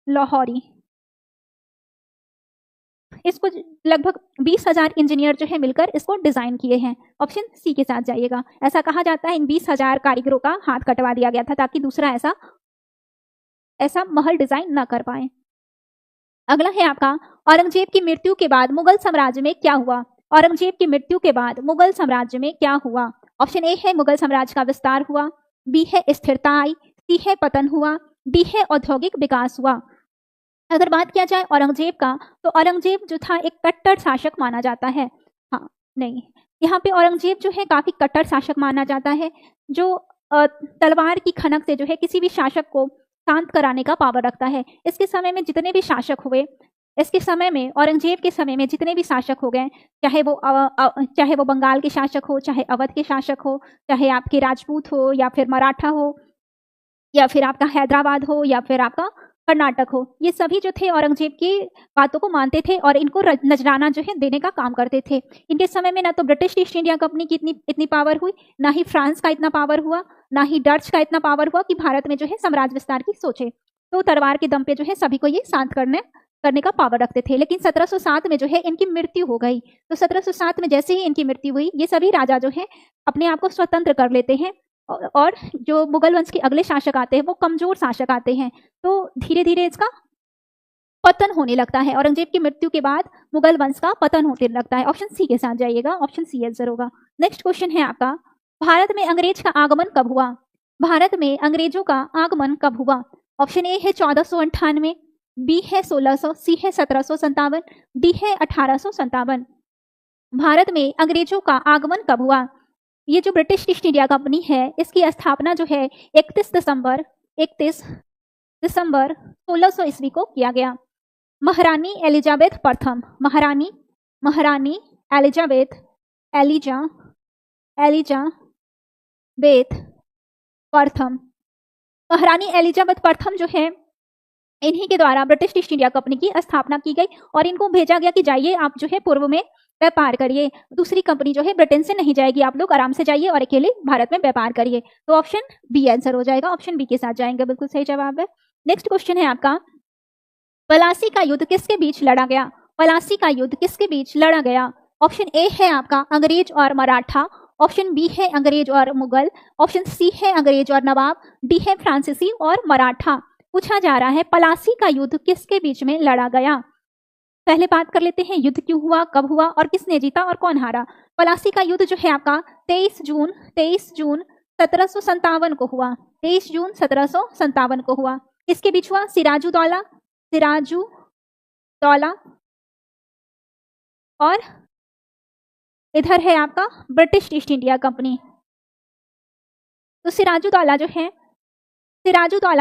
लाहौरी। इसको लगभग 20,000 इंजीनियर जो है मिलकर इसको डिजाइन किए हैं। ऑप्शन सी के साथ जाइएगा। ऐसा कहा जाता है इन 20,000 कारीगरों का हाथ कटवा दिया गया था ताकि दूसरा ऐसा महल डिजाइन ना कर पाए। अगला है आपका, औरंगजेब की मृत्यु के बाद मुगल साम्राज्य में क्या हुआ? औरंगजेब की मृत्यु के बाद मुगल साम्राज्य में क्या हुआ? ऑप्शन ए है मुगल साम्राज्य का विस्तार हुआ, बी है स्थिरता आई, सी है पतन हुआ, डी है औद्योगिक विकास हुआ। अगर बात किया जाए औरंगजेब का, तो औरंगजेब जो था एक कट्टर शासक माना जाता है। हाँ नहीं, यहाँ पे औरंगजेब जो है काफी कट्टर शासक माना जाता है, जो तलवार की खनक से जो है किसी भी शासक को शांत कराने का पावर रखता है। इसके समय में जितने भी शासक हुए, इसके समय में औरंगजेब के समय में जितने भी शासक हो गए, चाहे वो बंगाल के शासक हो, चाहे अवध के शासक हो, चाहे आपके राजपूत हो या फिर मराठा हो, या फिर आपका हैदराबाद हो, या फिर आपका कर्नाटक हो, ये सभी जो थे औरंगजेब की बातों को मानते थे और इनको नजराना जो है देने का काम करते थे। इनके समय में ना तो ब्रिटिश ईस्ट इंडिया कंपनी की इतनी पावर हुई, ना ही फ्रांस का इतना पावर हुआ, ना ही डच का इतना पावर हुआ कि भारत में जो है साम्राज्य विस्तार की सोचे। तो तलवार के दम पे जो है सभी को ये शांत करने का पावर रखते थे। लेकिन 1707 में जो है इनकी मृत्यु हो गई। तो 1707 में जैसे ही इनकी मृत्यु हुई, ये सभी राजा जो है अपने आप को स्वतंत्र कर लेते हैं और जो मुगल वंश के अगले शासक आते हैं वो कमजोर शासक आते हैं। तो धीरे धीरे इसका पतन होने लगता है। औरंगजेब की मृत्यु के बाद मुगल वंश का पतन होने लगता है। ऑप्शन सी के साथ जाइएगा, ऑप्शन सी आंसर होगा। नेक्स्ट क्वेश्चन है आपका, भारत में अंग्रेज का आगमन कब हुआ? भारत में अंग्रेजों का आगमन कब हुआ? ऑप्शन ए है 1498, बी है 1600, सी है 1757, डी है 1857। भारत में अंग्रेजों का आगमन कब हुआ? ये जो ब्रिटिश ईस्ट इंडिया कंपनी है, इसकी स्थापना जो है 31 दिसंबर 1600 ईस्वी को किया गया। महारानी एलिजाबेथ प्रथम, महारानी एलिजाबेथ प्रथम, महारानी एलिजाबेथ प्रथम जो है, इन्हीं के द्वारा ब्रिटिश ईस्ट इंडिया कंपनी की स्थापना की गई और इनको भेजा गया कि जाइए आप जो है पूर्व में व्यापार करिए, दूसरी कंपनी जो है ब्रिटेन से नहीं जाएगी, आप लोग आराम से जाइए और अकेले भारत में व्यापार करिए। तो ऑप्शन बी आंसर हो जाएगा, ऑप्शन बी के साथ जाएंगे, बिल्कुल सही जवाब है। नेक्स्ट क्वेश्चन है आपका, पलासी का युद्ध किसके बीच लड़ा गया? पलासी का युद्ध किसके बीच लड़ा गया? ऑप्शन ए है आपका अंग्रेज और मराठा, ऑप्शन बी है अंग्रेज और मुगल, ऑप्शन सी है अंग्रेज और नवाब, डी है फ्रांसीसी और मराठा। पूछा जा रहा है पलासी का युद्ध किसके बीच में लड़ा गया। पहले बात कर लेते हैं युद्ध क्यों हुआ, कब हुआ और किसने जीता और कौन हारा। पलासी का युद्ध जो है आपका 23 जून 1757 को हुआ। 23 जून 1757 को हुआ। किसके बीच हुआ? सिराजुद्दौला और इधर है आपका ब्रिटिश ईस्ट इंडिया कंपनी। तो सिराजुद्दौला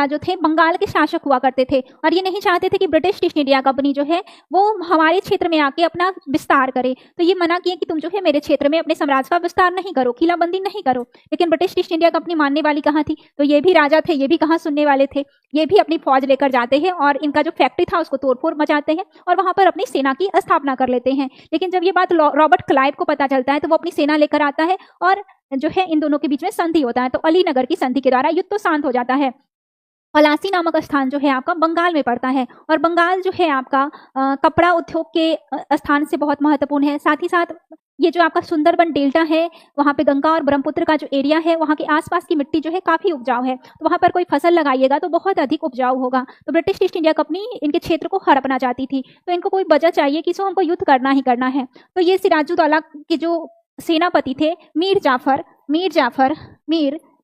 जो थे बंगाल के शासक हुआ करते थे और ये नहीं चाहते थे कि ब्रिटिश ईस्ट इंडिया कंपनी जो है वो हमारे क्षेत्र में आके अपना विस्तार करे। तो ये मना किए कि तुम जो है मेरे क्षेत्र में अपने साम्राज्य का विस्तार नहीं करो, किलाबंदी नहीं करो। लेकिन ब्रिटिश ईस्ट इंडिया कंपनी मानने वाली कहाँ थी? तो ये भी राजा थे, ये भी कहाँ सुनने वाले थे। ये भी अपनी फौज लेकर जाते हैं और इनका जो फैक्ट्री था उसको तोड़फोड़ मचाते हैं और वहां पर अपनी सेना की स्थापना कर लेते हैं। लेकिन जब ये बात रॉबर्ट क्लाइव को पता चलता है तो वो अपनी सेना लेकर आता है और जो है इन दोनों के बीच में संधि होता है। तो अलीनगर की संधि के द्वारा युद्ध तो शांत हो जाता है। पलासी नामक स्थान जो है आपका बंगाल में पड़ता है और बंगाल जो है आपका कपड़ा उद्योग के स्थान से बहुत महत्वपूर्ण है। साथ ही साथ ये जो आपका सुंदरबन डेल्टा है, वहाँ पे गंगा और ब्रह्मपुत्र का जो एरिया है, वहाँ के आसपास की मिट्टी जो है काफी उपजाऊ है। तो वहाँ पर कोई फसल लगाइएगा तो बहुत अधिक उपजाऊ होगा। तो ब्रिटिश ईस्ट इंडिया कंपनी इनके क्षेत्र को हड़पना चाहती थी, तो इनको कोई वजह चाहिए कि सो हमको युद्ध करना ही करना है। तो ये सिराजुद्दौला के जो सेनापति थे मीर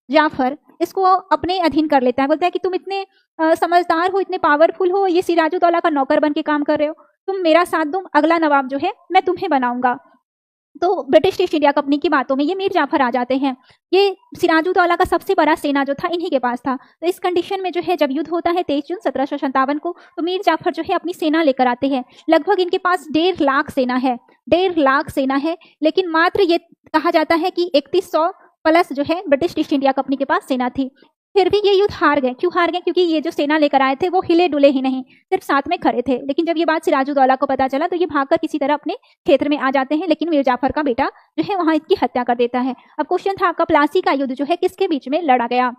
जाफर इसको अपने अधीन कर लेता है। बोलता है कि तुम इतने समझदार हो, इतने पावरफुल हो, ये सिराजुद्दौला का नौकर बन के काम कर रहे हो, तुम मेरा साथ दो, अगला नवाब जो है मैं तुम्हें बनाऊंगा। तो ब्रिटिश ईस्ट इंडिया कंपनी की बातों में ये मीर जाफर आ जाते हैं। ये सिराजुद्दौला का सबसे बड़ा सेना जो था इन्हीं के पास था। तो इस कंडीशन में जो है जब युद्ध होता है 23 जून 1757 को, तो मीर जाफर जो है अपनी सेना लेकर आते हैं। लगभग इनके पास 1.5 लाख सेना है, लेकिन मात्र ये कहा जाता है कि 3100 प्लस जो है ब्रिटिश ईस्ट इंडिया कंपनी के पास सेना थी। फिर भी ये युद्ध हार गए। क्यों हार गए? क्योंकि ये जो सेना लेकर आए थे वो हिले डुले ही नहीं, सिर्फ साथ में खड़े थे। लेकिन जब ये बात सिराजुद्दौला को पता चला तो ये भागकर किसी तरह अपने क्षेत्र में आ जाते हैं, लेकिन मीर जाफर का बेटा जो है वहां इसकी हत्या कर देता है। अब क्वेश्चन था आपका प्लासी का युद्ध जो है किसके बीच में लड़ा गया?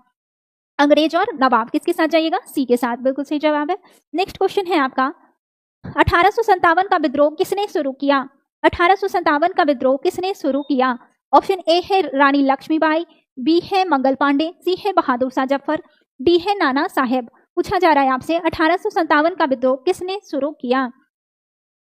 अंग्रेज और नवाब। किसके साथ जाइएगा? सी के साथ, बिल्कुल सही जवाब है। नेक्स्ट क्वेश्चन है आपका, 1857 का विद्रोह किसने शुरू किया? 1857 का विद्रोह किसने शुरू किया? ऑप्शन ए है रानी लक्ष्मीबाई, बी है मंगल पांडे, सी है बहादुर शाह जफर, डी है नाना साहेब। पूछा जा रहा है आपसे 1857 का विद्रोह किसने शुरू किया?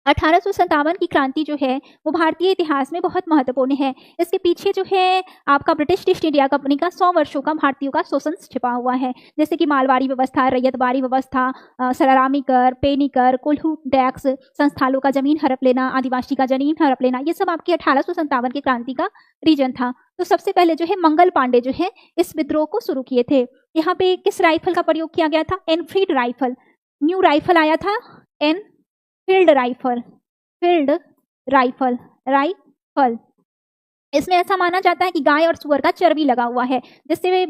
1857 की क्रांति जो है वो भारतीय इतिहास में बहुत महत्वपूर्ण है। इसके पीछे जो है आपका ब्रिटिश ईस्ट इंडिया कंपनी का 100 वर्षों का भारतीयों का शोषण छिपा हुआ है, जैसे कि मालवाड़ी व्यवस्था, रैयतवाड़ी व्यवस्था, सलामी कर, पेनी कर, कुल्लू टैक्स, संस्थानों का जमीन हड़प लेना, आदिवासी का जमीन हड़प लेना, ये सब आपकी 1857 की क्रांति का रीजन था। तो सबसे पहले जो है मंगल पांडे जो है इस विद्रोह को शुरू किए थे। यहाँ पे किस राइफल का प्रयोग किया गया था? Enfield rifle. न्यू राइफल आया था field rifle, field rifle, rifle. इसमें ऐसा माना जाता है कि गाय और सुअर का चर्बी लगा हुआ है, जिससे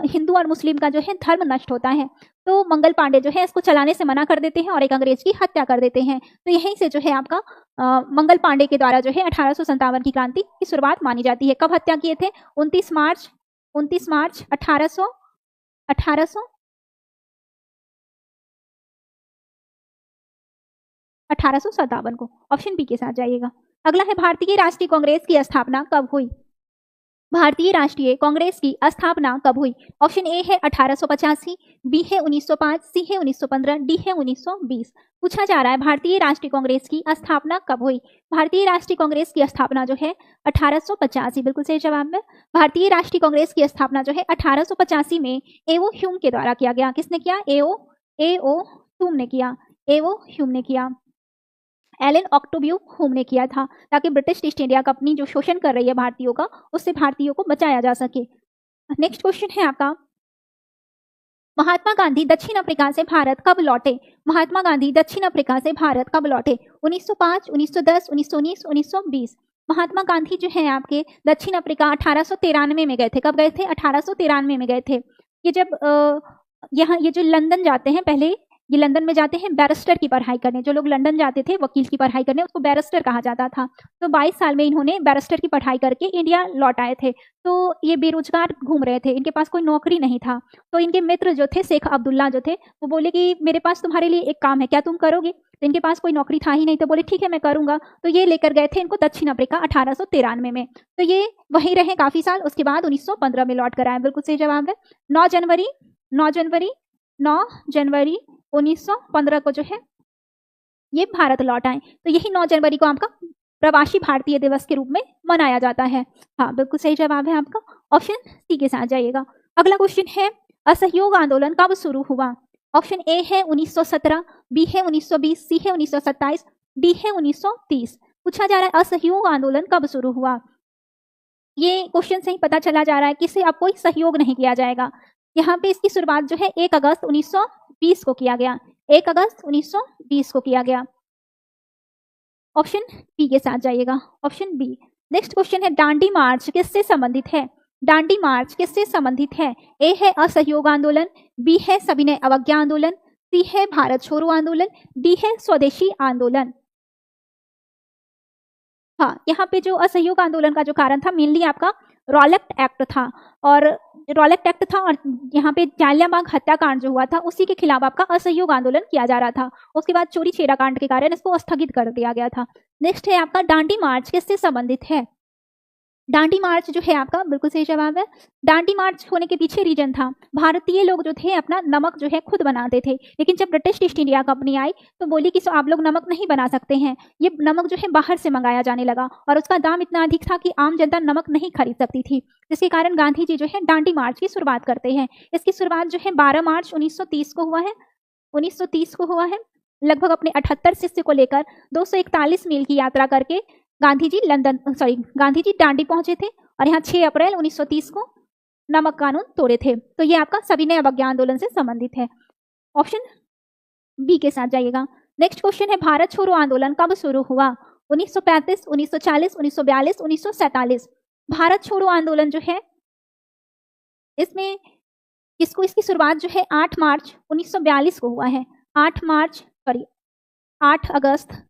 हिंदू और मुस्लिम का जो है धर्म नष्ट होता है। तो मंगल पांडे जो है इसको चलाने से मना कर देते हैं और एक अंग्रेज की हत्या कर देते हैं। तो यहीं से जो है आपका मंगल पांडे के द्वारा जो है 1857 की क्रांति की शुरुआत मानी जाती है। कब हत्या किए थे? 29 मार्च 1857 को। ऑप्शन बी के साथ जाइएगा। अगला है भारतीय राष्ट्रीय कांग्रेस की स्थापना कब हुई? भारतीय राष्ट्रीय कांग्रेस की स्थापना कब हुई? ऑप्शन ए है 1885, बी है 1905, सी है 1915, डी है 1920। पूछा जा रहा है भारतीय राष्ट्रीय कांग्रेस की स्थापना कब हुई? भारतीय राष्ट्रीय कांग्रेस की स्थापना जो है 1885, बिल्कुल सही जवाब है। भारतीय राष्ट्रीय कांग्रेस की स्थापना जो है 1885 में एओ ह्यूम के द्वारा किया गया। किसने किया? एओ ह्यूम ने किया। एओ ह्यूम ने किया। एलन ऑक्टोब्यू ह्यूम ने किया था, ताकि ब्रिटिश ईस्ट इंडिया कंपनी जो शोषण कर रही है भारतीयों का, उससे भारतीयों को बचाया जा सके। नेक्स्ट क्वेश्चन है आपका, महात्मा गांधी दक्षिण अफ्रीका से भारत कब लौटे? महात्मा गांधी दक्षिण अफ्रीका से भारत कब लौटे? 1905, 1910, 1919, 1920। महात्मा गांधी जो है आपके दक्षिण अफ्रीका 1893 में गए थे। कब गए थे? 1893 में गए थे। ये जब यहाँ ये जो लंदन जाते हैं, पहले ये लंदन में जाते हैं बैरिस्टर की पढ़ाई करने। जो लोग लंदन जाते थे वकील की पढ़ाई करने, उसको बैरिस्टर कहा जाता था। तो 22 साल में इन्होंने बैरिस्टर की पढ़ाई करके इंडिया लौट आए थे। तो ये बेरोजगार घूम रहे थे, इनके पास कोई नौकरी नहीं था। तो इनके मित्र जो थे शेख अब्दुल्ला जो थे, वो बोले कि मेरे पास तुम्हारे लिए एक काम है, क्या तुम करोगे? तो इनके पास कोई नौकरी था ही नहीं, तो बोले ठीक है मैं करूंगा। तो ये लेकर गए थे इनको दक्षिण अफ्रीका 1893 में। तो ये वहीं रहे काफी साल। उसके बाद 1915 में लौट कर आए। बिल्कुल सही जवाब है। 9 जनवरी 1915 को जो है ये भारत लौट आए। तो यही 9 जनवरी को आपका प्रवासी भारतीय दिवस के रूप में मनाया जाता है। हाँ, बिल्कुल सही जवाब है आपका। ऑप्शन सी के साथ जाइएगा। अगला क्वेश्चन है, असहयोग आंदोलन कब शुरू हुआ? ऑप्शन ए है 1917, बी है 1920, सी है 1927, डी है 1930। पूछा जा रहा है असहयोग आंदोलन कब शुरू हुआ? ये क्वेश्चन से ही पता चला जा रहा है कि इससे अब कोई सहयोग नहीं किया जाएगा। यहाँ पे इसकी शुरुआत जो है 1 अगस्त 1920 को किया गया। 1 अगस्त 1920 को किया गया। ऑप्शन बी के साथ जाइएगा। Option B. नेक्स्ट क्वेश्चन है, दांडी मार्च किससे संबंधित है? दांडी मार्च किससे संबंधित है? ए है असहयोग आंदोलन, बी है सविनय अवज्ञा आंदोलन, सी है भारत छोड़ो आंदोलन, डी है स्वदेशी आंदोलन। हाँ, यहाँ पे जो असहयोग आंदोलन का जो कारण था मेनली आपका रॉलेट एक्ट था, और रॉलेट एक्ट था, और यहाँ पे जालियांबाग हत्याकांड जो हुआ था उसी के खिलाफ आपका असहयोग आंदोलन किया जा रहा था। उसके बाद चोरी छेड़ा कांड के कारण इसको स्थगित कर दिया गया था। नेक्स्ट है आपका, दांडी मार्च किससे संबंधित है? दांडी मार्च जो है आपका बिल्कुल सही जवाब है। दांडी मार्च होने के पीछे रीजन था, भारतीय लोग जो थे अपना नमक जो है खुद बनाते थे, लेकिन जब ब्रिटिश ईस्ट इंडिया कंपनी आई तो बोली कि आप लोग नमक नहीं बना सकते हैं। ये नमक जो है बाहर से मंगाया जाने लगा, और उसका दाम इतना अधिक था कि आम जनता नमक नहीं खरीद सकती थी, जिसके कारण गांधी जी जो है दांडी मार्च की शुरुआत करते हैं। इसकी शुरुआत जो है 12 मार्च 1930 को हुआ है। 1930 को हुआ है। लगभग अपने 78 शिष्य को लेकर 241 मील की यात्रा करके गांधी जी दांडी पहुंचे थे, और यहाँ 6 अप्रैल 1930 को नमक कानून तोड़े थे। तो ये आपका सविनय अवज्ञा आंदोलन से संबंधित है। ऑप्शन बी के साथ जाइएगा। नेक्स्ट क्वेश्चन है, भारत छोड़ो आंदोलन कब शुरू हुआ? 1935, 1940, 1942, 1947। भारत छोड़ो आंदोलन जो है इसमें इसकी शुरुआत जो है 8 मार्च 1942 को हुआ है। 8 अगस्त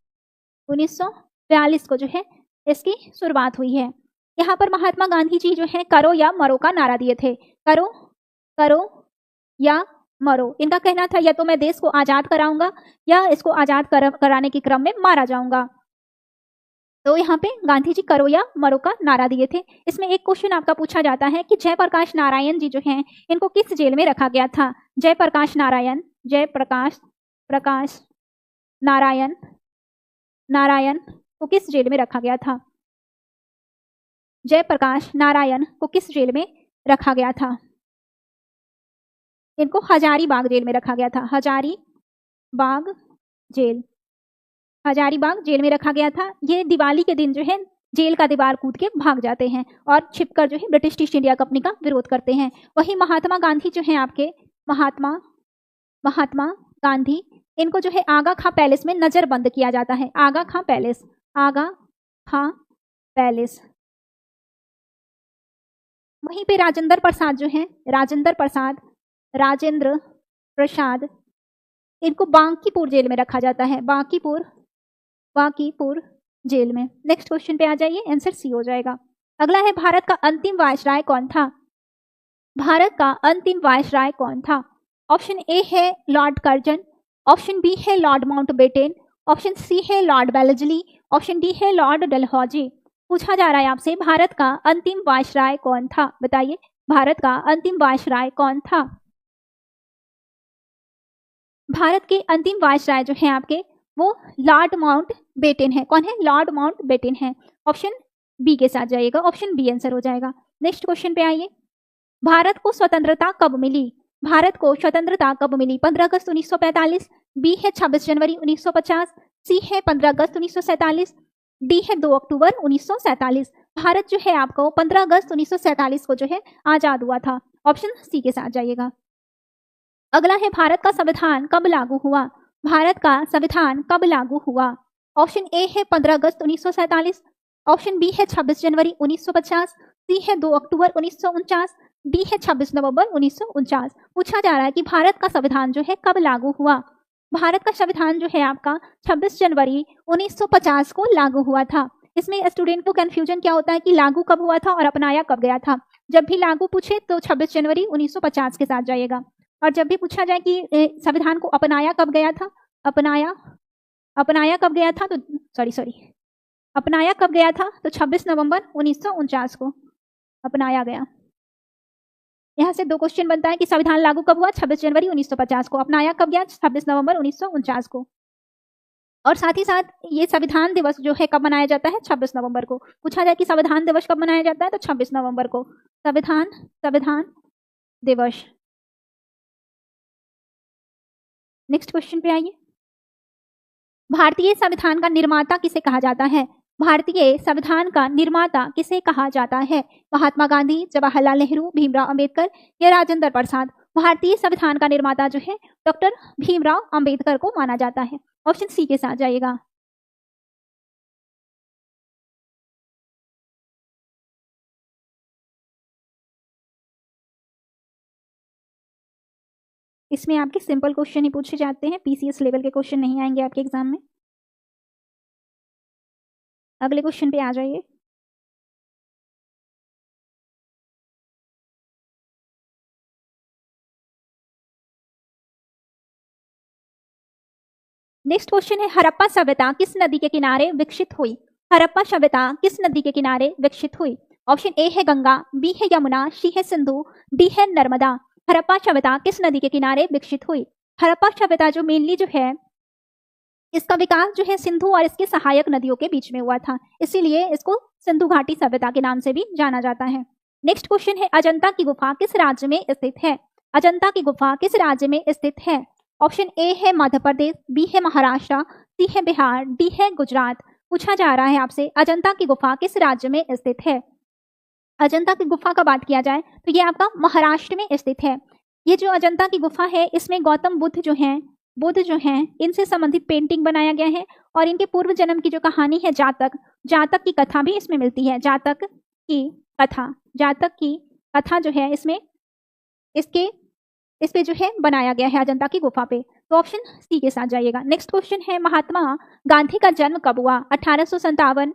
1942 को जो है इसकी शुरुआत हुई है। यहाँ पर महात्मा गांधी जी जो है करो या मरो का नारा दिए थे। करो या मरो। इनका कहना था या तो मैं देश को आजाद कराऊंगा या इसको आजाद कराने के क्रम में मारा जाऊंगा। तो यहाँ पे गांधी जी करो या मरो का नारा दिए थे। इसमें एक क्वेश्चन आपका पूछा जाता है कि जयप्रकाश नारायण जी जो हैं इनको किस जेल में रखा गया था। जयप्रकाश नारायण को किस जेल में रखा गया था। जयप्रकाश नारायण को किस जेल में रखा गया था। इनको हजारीबाग जेल में रखा गया था। हजारीबाग जेल में रखा गया था। ये दिवाली के दिन जो है जेल का दीवार कूद के भाग जाते हैं और छिपकर जो है ब्रिटिश ईस्ट इंडिया कंपनी का विरोध करते हैं। वही महात्मा गांधी जो है आपके महात्मा गांधी, इनको जो है आगा खां पैलेस में नजरबंद किया जाता है। आगा खां पैलेस। वहीं पे राजेंद्र प्रसाद जो है राजेंद्र प्रसाद, इनको बांकीपुर जेल में रखा जाता है। बांकीपुर जेल में। नेक्स्ट क्वेश्चन पे आ जाइए, आंसर सी हो जाएगा। अगला है भारत का अंतिम वायसराय कौन था। भारत का अंतिम वायसराय कौन था। ऑप्शन ए है लॉर्ड कर्जन, ऑप्शन बी है लॉर्ड माउंटबेटन, ऑप्शन सी है लॉर्ड वेलेस्ली, ऑप्शन डी है लॉर्ड डलहौजी। पूछा जा रहा है आपसे भारत का अंतिम वायसराय कौन था। बताइए भारत का अंतिम वायसराय कौन था। भारत के अंतिम वायसराय जो है आपके वो लॉर्ड माउंटबेटन है। कौन है। लॉर्ड माउंटबेटन है। ऑप्शन बी के साथ जाइएगा, ऑप्शन बी आंसर हो जाएगा। नेक्स्ट क्वेश्चन पे आइए। भारत को स्वतंत्रता कब मिली। भारत को स्वतंत्रता कब मिली। 15 अगस्त 1945, बी है 26 जनवरी 1950, सी है 15 अगस्त 1947, डी है 2 अक्टूबर 1947। भारत जो है आपको 15 अगस्त 1947 को जो है आजाद हुआ था। ऑप्शन सी के साथ जाइएगा। अगला है भारत का संविधान कब लागू हुआ। भारत का संविधान कब लागू हुआ। ऑप्शन ए है 15 अगस्त 1947, ऑप्शन बी है 26 जनवरी 1950, सी है 2 अक्टूबर 1949, डी है 26 नवंबर 1949। पूछा जा रहा है कि भारत का संविधान जो है कब लागू हुआ। भारत का संविधान जो है आपका 26 जनवरी 1950 को लागू हुआ था। इसमें स्टूडेंट को कंफ्यूजन क्या होता है कि लागू कब हुआ था और अपनाया कब गया था। जब भी लागू पूछे तो 26 जनवरी 1950 के साथ जाइएगा, और जब भी पूछा जाए कि संविधान को अपनाया कब गया था, अपनाया कब गया था तो अपनाया कब गया था तो 26 नवंबर 1949 को अपनाया गया। यहाँ से दो क्वेश्चन बनता है कि संविधान लागू कब हुआ, 26 जनवरी 1950 को, अपनाया कब गया, 26 नवंबर 1949 को। और साथ ही साथ ये संविधान दिवस जो है कब मनाया जाता है, 26 नवंबर को। पूछा जाए कि संविधान दिवस कब मनाया जाता है तो 26 नवंबर को संविधान दिवस। नेक्स्ट क्वेश्चन पे आइए। भारतीय संविधान का निर्माता किसे कहा जाता है। भारतीय संविधान का निर्माता किसे कहा जाता है। महात्मा गांधी, जवाहरलाल नेहरू, भीमराव अंबेडकर या राजेंद्र प्रसाद। भारतीय संविधान का निर्माता जो है डॉक्टर भीमराव अंबेडकर को माना जाता है। ऑप्शन सी के साथ जाइएगा। इसमें आपके सिंपल क्वेश्चन ही पूछे जाते हैं, पीसीएस लेवल के क्वेश्चन नहीं आएंगे आपके एग्जाम में। अगले क्वेश्चन पे आ जाइए। नेक्स्ट क्वेश्चन है हड़प्पा सभ्यता किस नदी के किनारे विकसित हुई। हड़प्पा सभ्यता किस नदी के किनारे विकसित हुई। ऑप्शन ए है गंगा, बी है यमुना, सी है सिंधु, डी है नर्मदा। हड़प्पा सभ्यता किस नदी के किनारे विकसित हुई। हड़प्पा सभ्यता जो मेनली जो है इसका विकास जो है सिंधु और इसके सहायक नदियों के बीच में हुआ था, इसीलिए इसको सिंधु घाटी सभ्यता के नाम से भी जाना जाता है। नेक्स्ट क्वेश्चन है अजंता की गुफा किस राज्य में स्थित है। अजंता की गुफा किस राज्य में स्थित है। ऑप्शन ए है मध्य प्रदेश, बी है महाराष्ट्र, सी है बिहार, डी है गुजरात। पूछा जा रहा है आपसे अजंता की गुफा किस राज्य में स्थित है। अजंता की गुफा का बात किया जाए तो ये आपका महाराष्ट्र में स्थित है। ये जो अजंता की गुफा है इसमें गौतम बुद्ध जो हैं इनसे संबंधित पेंटिंग बनाया गया है, और इनके पूर्व जन्म की जो कहानी है जातक की कथा भी इसमें मिलती है। जातक की कथा जो है इसमें इस पे जो है बनाया गया है अजंता की गुफा पे। तो ऑप्शन सी के साथ जाइएगा। नेक्स्ट क्वेश्चन है महात्मा गांधी का जन्म कब हुआ। 1857,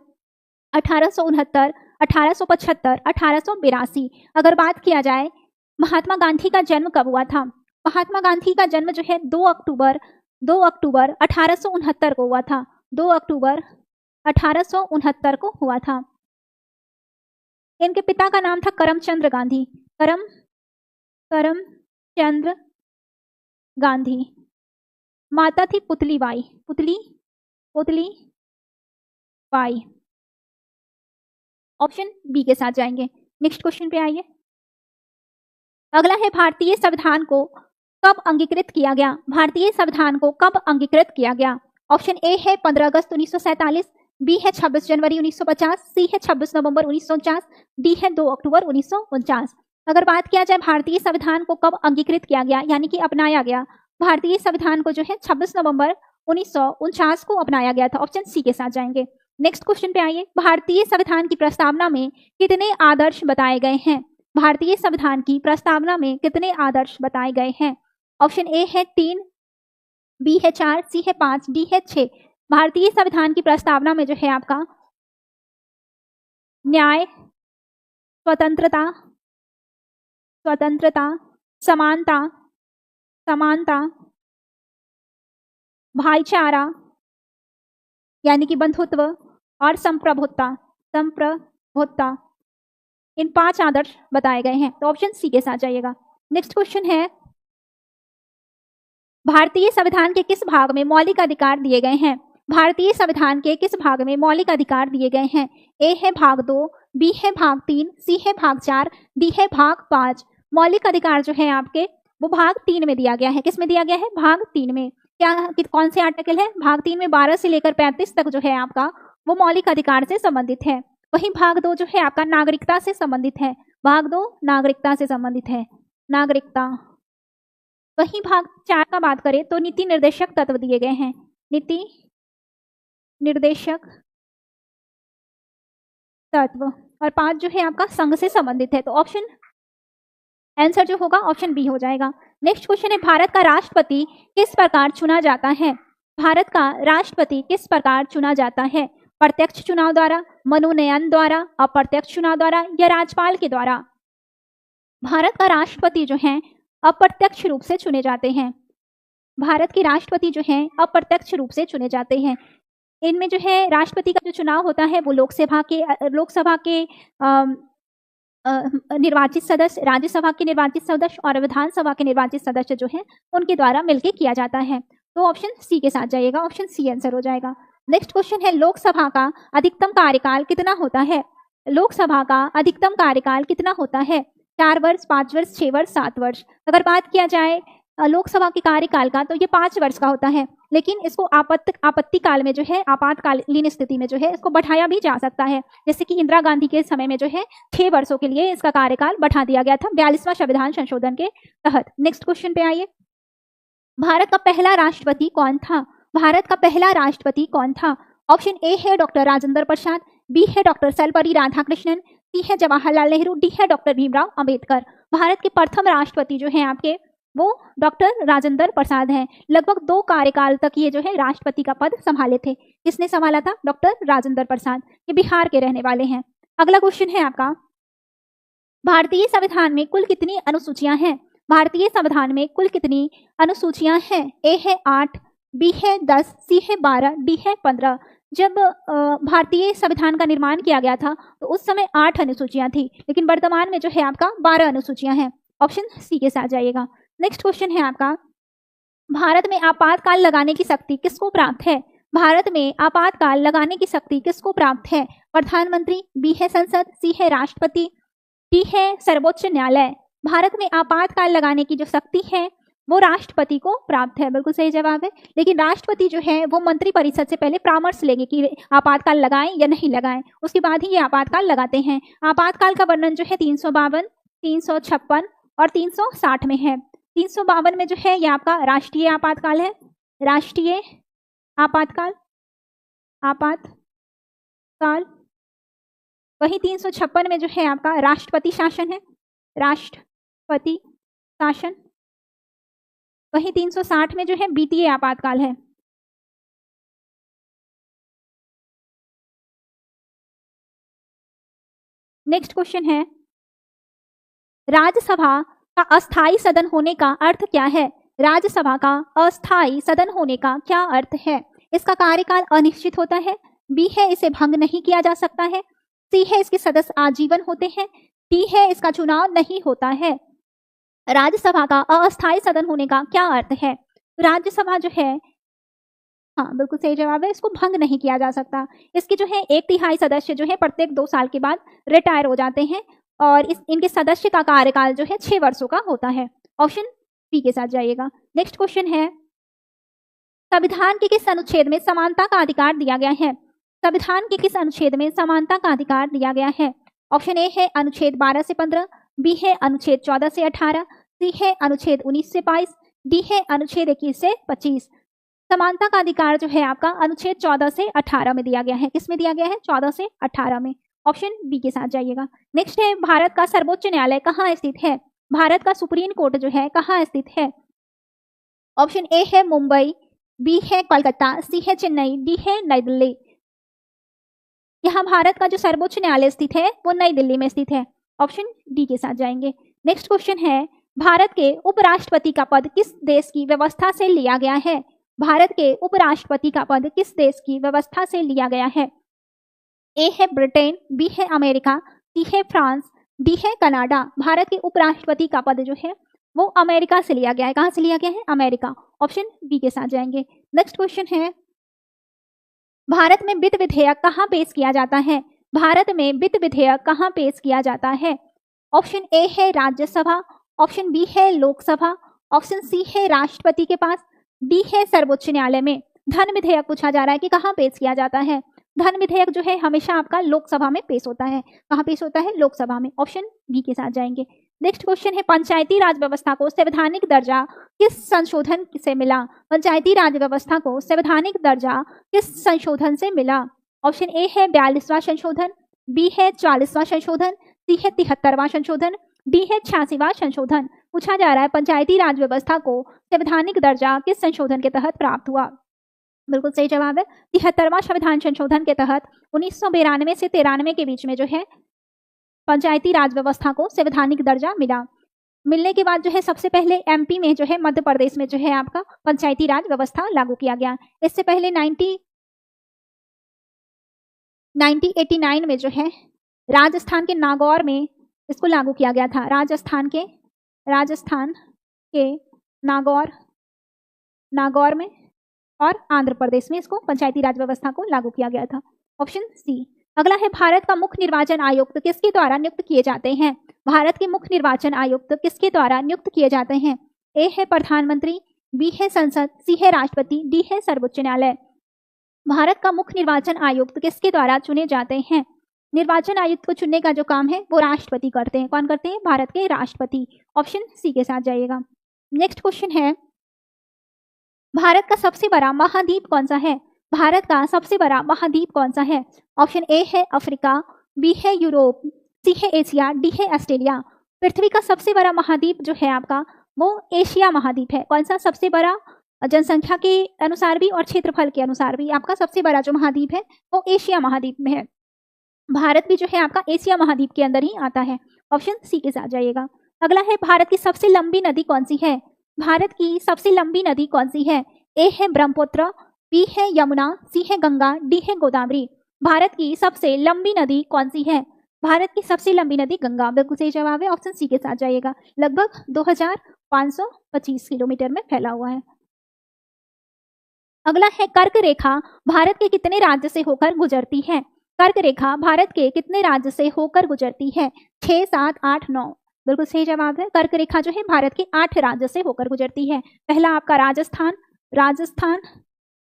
1869, 1875, 1882। अगर बात किया जाए महात्मा गांधी का जन्म कब हुआ था। महात्मा गांधी का जन्म जो है 2 अक्टूबर 1869 को हुआ था। 2 अक्टूबर 1869 को हुआ था। इनके पिता का नाम था करमचंद्र गांधी। करमचंद्र गांधी। माता थी पुतलीबाई। पुतलीबाई। ऑप्शन बी के साथ जाएंगे। नेक्स्ट क्वेश्चन पे आइए। अगला है भारतीय संविधान को कब अंगीकृत किया गया? भारतीय संविधान को कब अंगीकृत किया गया? ऑप्शन ए है 15 अगस्त 1947, बी है 26 जनवरी 1950, सी है 26 नवंबर 1949, डी है 2 अक्टूबर 1949। अगर बात किया जाए भारतीय संविधान को कब अंगीकृत किया गया यानी कि अपनाया गया, भारतीय संविधान को जो है 26 नवंबर 1949 को अपनाया गया था। ऑप्शन सी के साथ जाएंगे। नेक्स्ट क्वेश्चन पे आइए। भारतीय संविधान की प्रस्तावना में कितने आदर्श बताए गए हैं? भारतीय संविधान की प्रस्तावना में कितने आदर्श बताए गए हैं? ऑप्शन ए है 3, बी है 4, सी है 5, डी है 6। भारतीय संविधान की प्रस्तावना में जो है आपका न्याय, स्वतंत्रता, समानता, भाईचारा यानी कि बंधुत्व और संप्रभुता इन 5 आदर्श बताए गए हैं। तो ऑप्शन सी के साथ जाइएगा। नेक्स्ट क्वेश्चन है भारतीय संविधान के किस भाग में मौलिक अधिकार दिए गए हैं? भारतीय संविधान के किस भाग में मौलिक अधिकार दिए गए हैं? ए है भाग 2, बी है भाग 3, सी है भाग 4, डी है भाग 5। मौलिक अधिकार जो है आपके वो भाग 3 में दिया गया है। किस में दिया गया है? भाग 3 में। कौन से आर्टिकल है? भाग 3 में 12 से लेकर 35 तक जो है आपका वो मौलिक अधिकार से संबंधित है। वहीं भाग 2 जो है आपका नागरिकता से संबंधित है। भाग 2 नागरिकता से संबंधित है, नागरिकता। वहीं भाग 4 का बात करें तो नीति निर्देशक तत्व दिए गए हैं। नीति निर्देशक तत्व। और 5 जो है आपका संघ से संबंधित है। तो ऑप्शन आंसर जो होगा ऑप्शन बी हो जाएगा। नेक्स्ट क्वेश्चन है भारत का राष्ट्रपति किस प्रकार चुना जाता है? भारत का राष्ट्रपति किस प्रकार चुना जाता है? प्रत्यक्ष चुनाव द्वारा, मनोनयन द्वारा, अप्रत्यक्ष चुनाव द्वारा या राज्यपाल के द्वारा? भारत का राष्ट्रपति जो है अप्रत्यक्ष रूप से चुने जाते हैं। भारत के राष्ट्रपति जो हैं अप्रत्यक्ष रूप से चुने जाते हैं। इनमें जो है राष्ट्रपति का जो चुनाव होता है वो लोकसभा के निर्वाचित सदस्य, राज्यसभा के निर्वाचित सदस्य और विधानसभा के निर्वाचित सदस्य जो हैं उनके द्वारा मिलकर किया जाता है। तो ऑप्शन सी के साथ जाइएगा। ऑप्शन सी आंसर हो जाएगा। नेक्स्ट क्वेश्चन है लोकसभा का अधिकतम कार्यकाल कितना होता है? लोकसभा का अधिकतम कार्यकाल कितना होता है? 4 वर्ष, 5 वर्ष, 6 वर्ष, 7 वर्ष। अगर बात किया जाए लोकसभा के कार्यकाल का तो ये 5 वर्ष का होता है, लेकिन इसको आपत्ति काल में जो है, आपातकालीन स्थिति में जो है इसको बढ़ाया भी जा सकता है। जैसे कि इंदिरा गांधी के समय में जो है 6 वर्षों के लिए इसका कार्यकाल बढ़ा दिया गया था 42वां संविधान संशोधन के तहत। नेक्स्ट क्वेश्चन पे आइए। भारत का पहला राष्ट्रपति कौन था? भारत का पहला राष्ट्रपति कौन था? ऑप्शन ए है डॉक्टर राजेंद्र प्रसाद, बी है डॉक्टर सर्वपल्ली राधाकृष्णन, सी है जवाहरलाल नेहरू, डी है डॉक्टर भीमराव अंबेडकर। भारत के प्रथम राष्ट्रपति जो है आपके वो डॉक्टर राजेंद्र प्रसाद हैं। लगभग 2 कार्यकाल तक ये जो है राष्ट्रपति का पद संभाले थे। किसने संभाला था? डॉक्टर राजेंद्र प्रसाद। ये बिहार के रहने वाले हैं। अगला क्वेश्चन है आपका भारतीय संविधान में कुल कितनी अनुसूचियां हैं? भारतीय संविधान में कुल कितनी अनुसूचियां हैं? ए है 8, बी है 10, सी है 12, डी है 15। जब भारतीय संविधान का निर्माण किया गया था तो उस समय 8 अनुसूचियां थी, लेकिन वर्तमान में जो है आपका 12 अनुसूचियां हैं। ऑप्शन सी के साथ जाइएगा। नेक्स्ट क्वेश्चन है आपका भारत में आपातकाल लगाने की शक्ति किसको प्राप्त है? भारत में आपातकाल लगाने की शक्ति किसको प्राप्त है? प्रधानमंत्री, बी है संसद, सी है राष्ट्रपति, डी है सर्वोच्च न्यायालय। भारत में आपातकाल लगाने की जो शक्ति है वो राष्ट्रपति को प्राप्त है। बिल्कुल सही जवाब है। लेकिन राष्ट्रपति जो है वो मंत्री परिषद से पहले परामर्श लेंगे कि आपातकाल लगाएं या नहीं लगाएं, उसके बाद ही ये आपातकाल लगाते हैं। आपातकाल का वर्णन जो है 352, 356 और 360 में है। 352 में जो है ये आपका राष्ट्रीय आपातकाल है, राष्ट्रीय आपातकाल। वही 356 में जो है आपका राष्ट्रपति शासन है, राष्ट्रपति शासन। वही 360 में जो है वित्तीय आपातकाल है। नेक्स्ट क्वेश्चन है राज्यसभा का अस्थायी सदन होने का अर्थ क्या है? राज्यसभा का अस्थायी सदन होने का क्या अर्थ है? इसका कार्यकाल अनिश्चित होता है। बी है इसे भंग नहीं किया जा सकता है। सी है इसके सदस्य आजीवन होते हैं। डी है इसका चुनाव नहीं होता है। राज्यसभा का अस्थायी सदन होने का क्या अर्थ है? राज्यसभा जो है, हाँ बिल्कुल सही जवाब है, इसको भंग नहीं किया जा सकता। इसके जो है 1/3 सदस्य जो है प्रत्येक 2 साल के बाद रिटायर हो जाते हैं और इनके सदस्य का कार्यकाल जो है 6 वर्षों का होता है। ऑप्शन बी के साथ जाइएगा। नेक्स्ट क्वेश्चन है, संविधान के किस अनुच्छेद में समानता का अधिकार दिया गया है? संविधान के किस अनुच्छेद में समानता का अधिकार दिया गया है? ऑप्शन ए है अनुच्छेद 12 से 15, बी है अनुच्छेद 14 से 18, सी है अनुच्छेद 19 से 22, डी है अनुच्छेद 21 से 25। समानता का अधिकार जो है आपका अनुच्छेद 14 से 18 में दिया गया है। किसमें दिया गया है? 14 से 18 में। ऑप्शन बी के साथ जाइएगा। नेक्स्ट है, भारत का सर्वोच्च न्यायालय कहाँ स्थित है? भारत का सुप्रीम कोर्ट जो है कहाँ स्थित है? ऑप्शन ए है मुंबई, बी है कोलकाता, सी है चेन्नई, डी है नई दिल्ली। यहाँ भारत का जो सर्वोच्च न्यायालय स्थित है वो नई दिल्ली में स्थित है। ऑप्शन डी के साथ जाएंगे। नेक्स्ट क्वेश्चन है, भारत के उपराष्ट्रपति का पद किस देश की व्यवस्था से लिया गया है? भारत के उपराष्ट्रपति का पद किस देश की व्यवस्था से लिया गया है? ए है ब्रिटेन, बी है अमेरिका, सी है फ्रांस, डी है कनाडा। भारत के उपराष्ट्रपति का पद जो है वो अमेरिका से लिया गया है। कहाँ से लिया गया है? अमेरिका। ऑप्शन बी के साथ जाएंगे। नेक्स्ट क्वेश्चन है, भारत में वित्त विधेयक कहाँ पेश किया जाता है? भारत में वित्त विधेयक कहाँ पेश किया जाता है? ऑप्शन ए है राज्यसभा, ऑप्शन बी है लोकसभा, ऑप्शन सी है राष्ट्रपति के पास, डी है सर्वोच्च न्यायालय में। धन विधेयक पूछा जा रहा है कि कहाँ पेश किया जाता है? धन विधेयक जो है हमेशा आपका लोकसभा में पेश होता है। कहाँ पेश होता है? लोकसभा में। ऑप्शन बी के साथ जाएंगे। नेक्स्ट क्वेश्चन है, पंचायती राज व्यवस्था को संवैधानिक दर्जा किस संशोधन से मिला? पंचायती राज व्यवस्था को संवैधानिक दर्जा किस संशोधन से मिला? ऑप्शन ए है 42वां संशोधन, बी है 40वां संशोधन, सी है 73वां संशोधन, डी है 86वां संशोधन। पूछा जा रहा है पंचायती राज व्यवस्था को संवैधानिक दर्जा किस संशोधन के तहत प्राप्त हुआ? बिल्कुल सही जवाब है 73वां संविधान संशोधन के तहत 1992 से 93 के बीच में जो है पंचायती राज व्यवस्था को संवैधानिक दर्जा मिला। मिलने के बाद जो है सबसे पहले एमपी में जो है, मध्य प्रदेश में जो है आपका पंचायती राज व्यवस्था लागू किया गया। इससे पहले 1989 में जो है राजस्थान के नागौर में इसको लागू किया गया था। राजस्थान के नागौर में और आंध्र प्रदेश में इसको पंचायती राज व्यवस्था को लागू किया गया था। Option C. अगला है, भारत का मुख्य निर्वाचन आयुक्त किसके द्वारा नियुक्त किए जाते हैं? भारत के मुख्य निर्वाचन आयुक्त किसके द्वारा नियुक्त किए जाते हैं? ए है प्रधानमंत्री, बी है संसद, सी है राष्ट्रपति, डी है सर्वोच्च न्यायालय। भारत का मुख्य निर्वाचन आयुक्त किसके द्वारा चुने जाते हैं? निर्वाचन आयुक्त को चुनने का जो काम है वो राष्ट्रपति करते हैं। कौन करते हैं? भारत के राष्ट्रपति। ऑप्शन सी के साथ जाइएगा। नेक्स्ट क्वेश्चन है, भारत का सबसे बड़ा महाद्वीप कौन सा है? भारत का सबसे बड़ा महाद्वीप कौन सा है? ऑप्शन ए है अफ्रीका, बी है यूरोप, सी है एशिया, डी है ऑस्ट्रेलिया। पृथ्वी का सबसे बड़ा महाद्वीप जो है आपका वो एशिया महाद्वीप है। कौन सा? सबसे बड़ा, जनसंख्या के अनुसार भी और क्षेत्रफल के अनुसार भी आपका सबसे बड़ा जो महाद्वीप है वो एशिया महाद्वीप में है। भारत भी जो है आपका एशिया महाद्वीप के अंदर ही आता है। ऑप्शन सी के साथ जाइएगा। अगला है, भारत की सबसे लंबी नदी कौन सी है? भारत की सबसे लंबी नदी कौन सी है? ए है ब्रह्मपुत्र, बी है यमुना, सी है गंगा, डी है गोदावरी। भारत की सबसे लंबी नदी कौन सी है? भारत की सबसे लंबी नदी गंगा। बिल्कुल सही जवाब है। ऑप्शन सी के साथ जाइएगा। लगभग 2525 किलोमीटर में फैला हुआ है। अगला है, कर्क रेखा भारत के कितने राज्य से होकर गुजरती है? कर्क रेखा भारत के कितने राज्य से होकर गुजरती है? 6, 7, 8, 9। बिल्कुल सही जवाब है। कर्क रेखा जो है भारत के 8 राज्य से होकर गुजरती है। पहला आपका राजस्थान,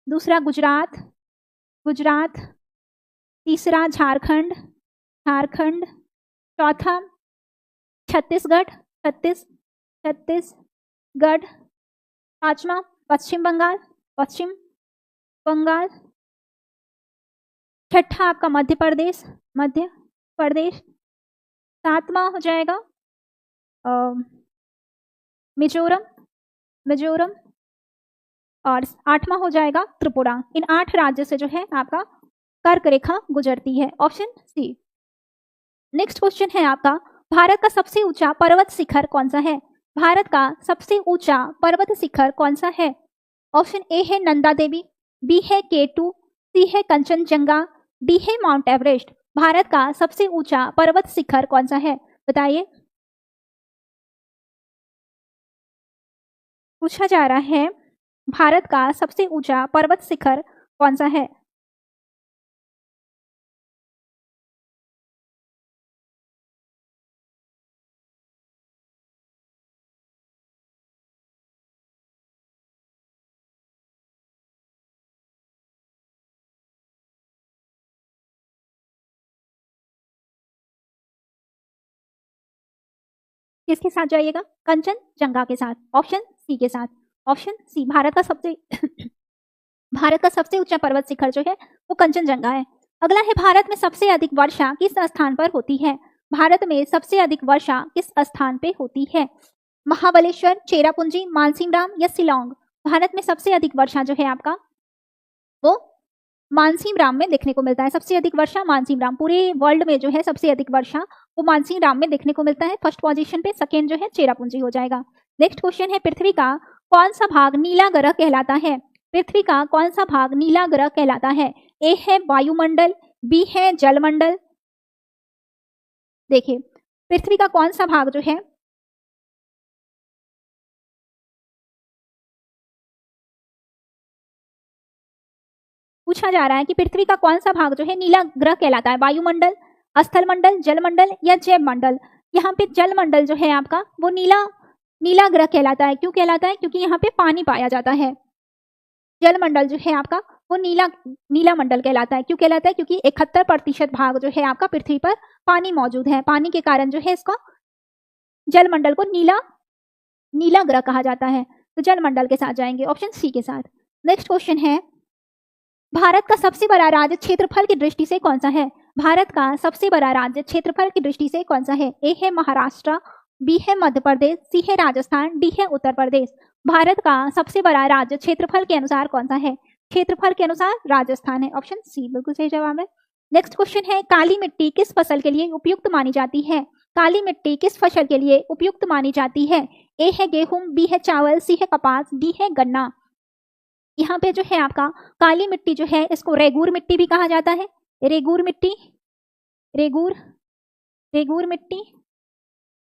दूसरा गुजरात, तीसरा झारखंड, चौथा छत्तीसगढ़, पांचवा पश्चिम बंगाल, छठा आपका मध्य प्रदेश, सातवां हो जाएगा मिजोरम और 8वां हो जाएगा त्रिपुरा। इन 8 राज्य से जो है आपका कर्क रेखा गुजरती है। Option C. नेक्स्ट क्वेश्चन है आपका, भारत का सबसे ऊंचा पर्वत शिखर कौन सा है? भारत का सबसे ऊंचा पर्वत शिखर कौन सा है? ऑप्शन ए है नंदा देवी, बी है K2, सी है कंचनजंगा, डी है माउंट एवरेस्ट। भारत का सबसे ऊंचा पर्वत शिखर कौन सा है? बताइए। पूछा जा रहा है भारत का सबसे ऊंचा पर्वत शिखर कौन सा है? किसके साथ जाइएगा? कंचनजंगा के साथ, ऑप्शन सी के साथ। ऑप्शन सी भारत का सबसे भारत का सबसे ऊंचा पर्वत शिखर जो है वो कंचनजंगा है। अगला है भारत में सबसे अधिक वर्षा किस स्थान पर होती है? भारत में सबसे अधिक वर्षा किस स्थान पे होती है? महाबलेश्वर, चेरापूंजी, मानसीनराम या शिलोंग? भारत में सबसे अधिक वर्षा जो है आपका वो मानसीनराम में देखने को मिलता है। सबसे अधिक वर्षा मानसीनराम, पूरे वर्ल्ड में जो है सबसे अधिक वर्षा वो मानसीनराम में देखने को मिलता है। फर्स्ट पोजीशन पे, सेकेंड जो है चेरापूंजी हो जाएगा। नेक्स्ट क्वेश्चन है पृथ्वी का कौन सा भाग नीला ग्रह कहलाता है? पृथ्वी का कौन सा भाग नीला ग्रह कहलाता है? ए है वायुमंडल, बी है जलमंडल। देखिए पृथ्वी का कौन सा भाग जो है पूछा जा रहा है कि पृथ्वी का कौन सा भाग जो है नीला ग्रह कहलाता है? वायुमंडल, स्थल मंडल, जलमंडल या जैव मंडल? यहाँ पे जलमंडल जो है आपका वो नीला ग्रह कहलाता है। क्यों कहलाता है? क्योंकि यहाँ पे पानी पाया जाता है। जलमंडल जो है आपका वो नीला मंडल कहलाता है। क्यों कहलाता है? क्योंकि 71% भाग जो है आपका पृथ्वी पर पानी मौजूद है। पानी के कारण जो है इसको जलमंडल को नीला ग्रह कहा जाता है। तो जलमंडल के साथ जाएंगे, ऑप्शन सी के साथ। नेक्स्ट क्वेश्चन है भारत का सबसे बड़ा राज्य क्षेत्रफल की दृष्टि से कौन सा है? भारत का सबसे बड़ा राज्य क्षेत्रफल की दृष्टि से कौन सा है? ए है महाराष्ट्र, बी है मध्य प्रदेश, सी है राजस्थान, डी है उत्तर प्रदेश। भारत का सबसे बड़ा राज्य क्षेत्रफल के अनुसार कौन सा है? क्षेत्रफल के अनुसार राजस्थान है, ऑप्शन सी बिल्कुल सही जवाब है। नेक्स्ट क्वेश्चन है काली मिट्टी किस फसल के लिए उपयुक्त मानी जाती है? काली मिट्टी किस फसल के लिए उपयुक्त मानी जाती है? ए है गेहूं, बी है चावल, सी है कपास, डी है गन्ना। यहाँ पे जो है आपका काली मिट्टी जो है इसको रेगूर मिट्टी भी कहा जाता है। रेगूर मिट्टी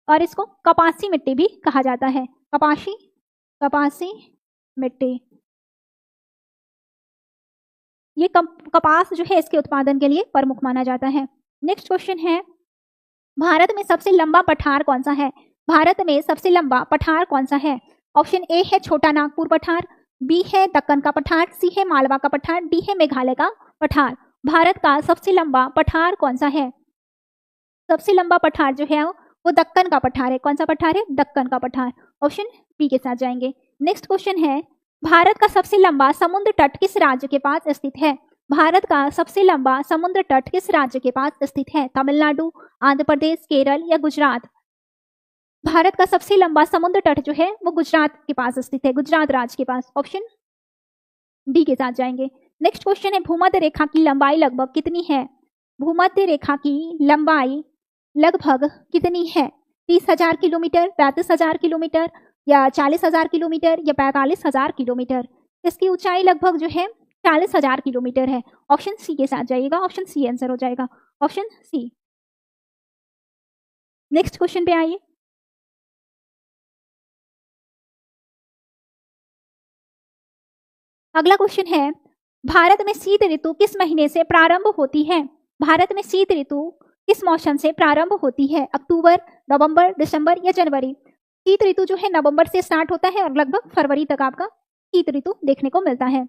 और इसको कपासी मिट्टी भी कहा जाता है। कपासी मिट्टी। ये कपास जो है इसके उत्पादन के लिए प्रमुख माना जाता है। नेक्स्ट क्वेश्चन है भारत में सबसे लंबा पठार कौन सा है? भारत में सबसे लंबा पठार कौन सा है? ऑप्शन ए है छोटा नागपुर पठार, बी है दक्कन का पठार, सी है मालवा का पठार, डी है मेघालय का पठार। भारत का सबसे लंबा पठार कौन सा है? सबसे लंबा पठार जो है वो दक्कन का पठार है। कौन सा पठार है? दक्कन का पठार, ऑप्शन बी के साथ जाएंगे। नेक्स्ट क्वेश्चन है भारत का सबसे लंबा समुद्र तट किस राज्य के पास स्थित है? भारत का सबसे लंबा समुद्र तट किस राज्य के पास स्थित है? तमिलनाडु, आंध्र प्रदेश, केरल या गुजरात? भारत का सबसे लंबा समुद्र तट जो है वो गुजरात के पास स्थित है, गुजरात राज्य के पास, ऑप्शन डी के साथ जाएंगे। नेक्स्ट क्वेश्चन है भूमध्य रेखा की लंबाई लगभग कितनी है? भूमध्य रेखा की लंबाई लगभग कितनी है? 30,000 किलोमीटर, 35,000 किलोमीटर या 40,000 किलोमीटर या 45,000 किलोमीटर? इसकी ऊंचाई लगभग जो है 40,000 किलोमीटर है, ऑप्शन सी के साथ जाइएगा, ऑप्शन सी आंसर हो जाएगा, ऑप्शन सी। नेक्स्ट क्वेश्चन पे आइए। अगला क्वेश्चन है भारत में शीत ऋतु किस महीने से प्रारंभ होती है? भारत में शीत ऋतु किस मौसम से प्रारंभ होती है? अक्टूबर, नवंबर, दिसंबर या जनवरी? शीत ऋतु जो है नवंबर से स्टार्ट होता है और लगभग फरवरी तक आपका शीत ऋतु देखने को मिलता है।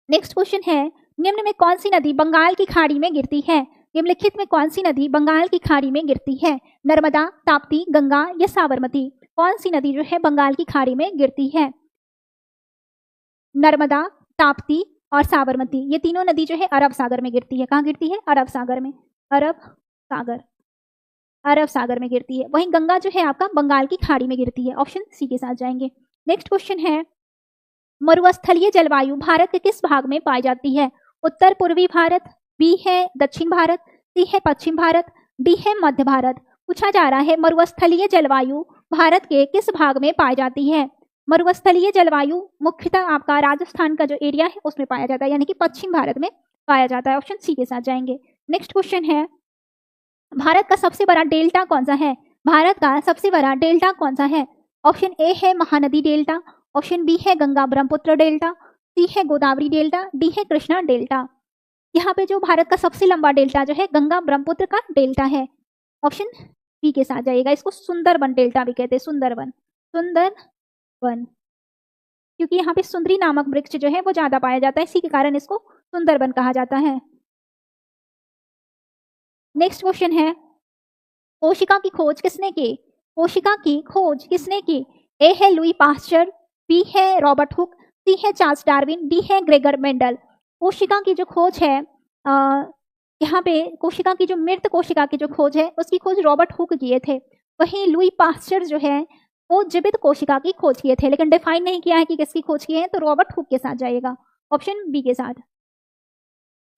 नेक्स्ट क्वेश्चन है निम्न में कौन सी नदी बंगाल की खाड़ी में गिरती है? निम्नलिखित में कौन सी नदी बंगाल की खाड़ी में गिरती है? नर्मदा, ताप्ती, गंगा या साबरमती? कौन सी नदी जो है बंगाल की खाड़ी में गिरती है? नर्मदा, ताप्ती और साबरमती, ये तीनों नदी जो है अरब सागर में गिरती है। कहाँ गिरती है? अरब सागर में, अरब सागर में गिरती है। वहीं गंगा जो है आपका बंगाल की खाड़ी में गिरती है, ऑप्शन सी के साथ जाएंगे। नेक्स्ट क्वेश्चन है मरुस्थलीय जलवायु भारत के किस भाग में पाई जाती है? उत्तर पूर्वी भारत, बी है दक्षिण भारत, सी है पश्चिम भारत, डी है मध्य भारत? पूछा जा रहा है मरुस्थलीय जलवायु भारत के किस भाग में पाई जाती है? मरुस्थलीय जलवायु मुख्यतः आपका राजस्थान का जो एरिया है उसमें पाया जाता है, यानी कि पश्चिम भारत में पाया जाता है। ऑप्शन सी के साथ जाएंगे। नेक्स्ट क्वेश्चन है, भारत का सबसे बड़ा डेल्टा कौन सा है? भारत का सबसे बड़ा डेल्टा कौन सा है? ऑप्शन ए है महानदी डेल्टा, ऑप्शन बी है गंगा ब्रह्मपुत्र डेल्टा, सी है गोदावरी डेल्टा, डी है कृष्णा डेल्टा। यहाँ पे जो भारत का सबसे लंबा डेल्टा जो है गंगा ब्रह्मपुत्र का डेल्टा है। ऑप्शन बी के साथ जाइएगा। इसको सुंदरबन डेल्टा भी कहते हैं, सुंदरबन, सुंदरबन, क्योंकि यहाँ पे सुंदरी नामक वृक्ष जो है वो ज्यादा पाया जाता है, इसी के कारण इसको सुंदरबन कहा जाता है। नेक्स्ट क्वेश्चन है, कोशिका की खोज किसने की? कोशिका की खोज किसने की? ए है लुई पास्चर, बी है रॉबर्ट हुक, सी है चार्ल्स डार्विन, डी है ग्रेगर मेंडल। कोशिका की जो खोज है, यहाँ पे कोशिका की जो मृत कोशिका की जो खोज है उसकी खोज रॉबर्ट हुक किए थे। वहीं लुई पास्चर जो है वो जीवित कोशिका की खोज किए थे, लेकिन डिफाइन नहीं किया है कि किसकी खोज की है, तो रॉबर्ट हुक के साथ जाएगा, ऑप्शन बी के साथ।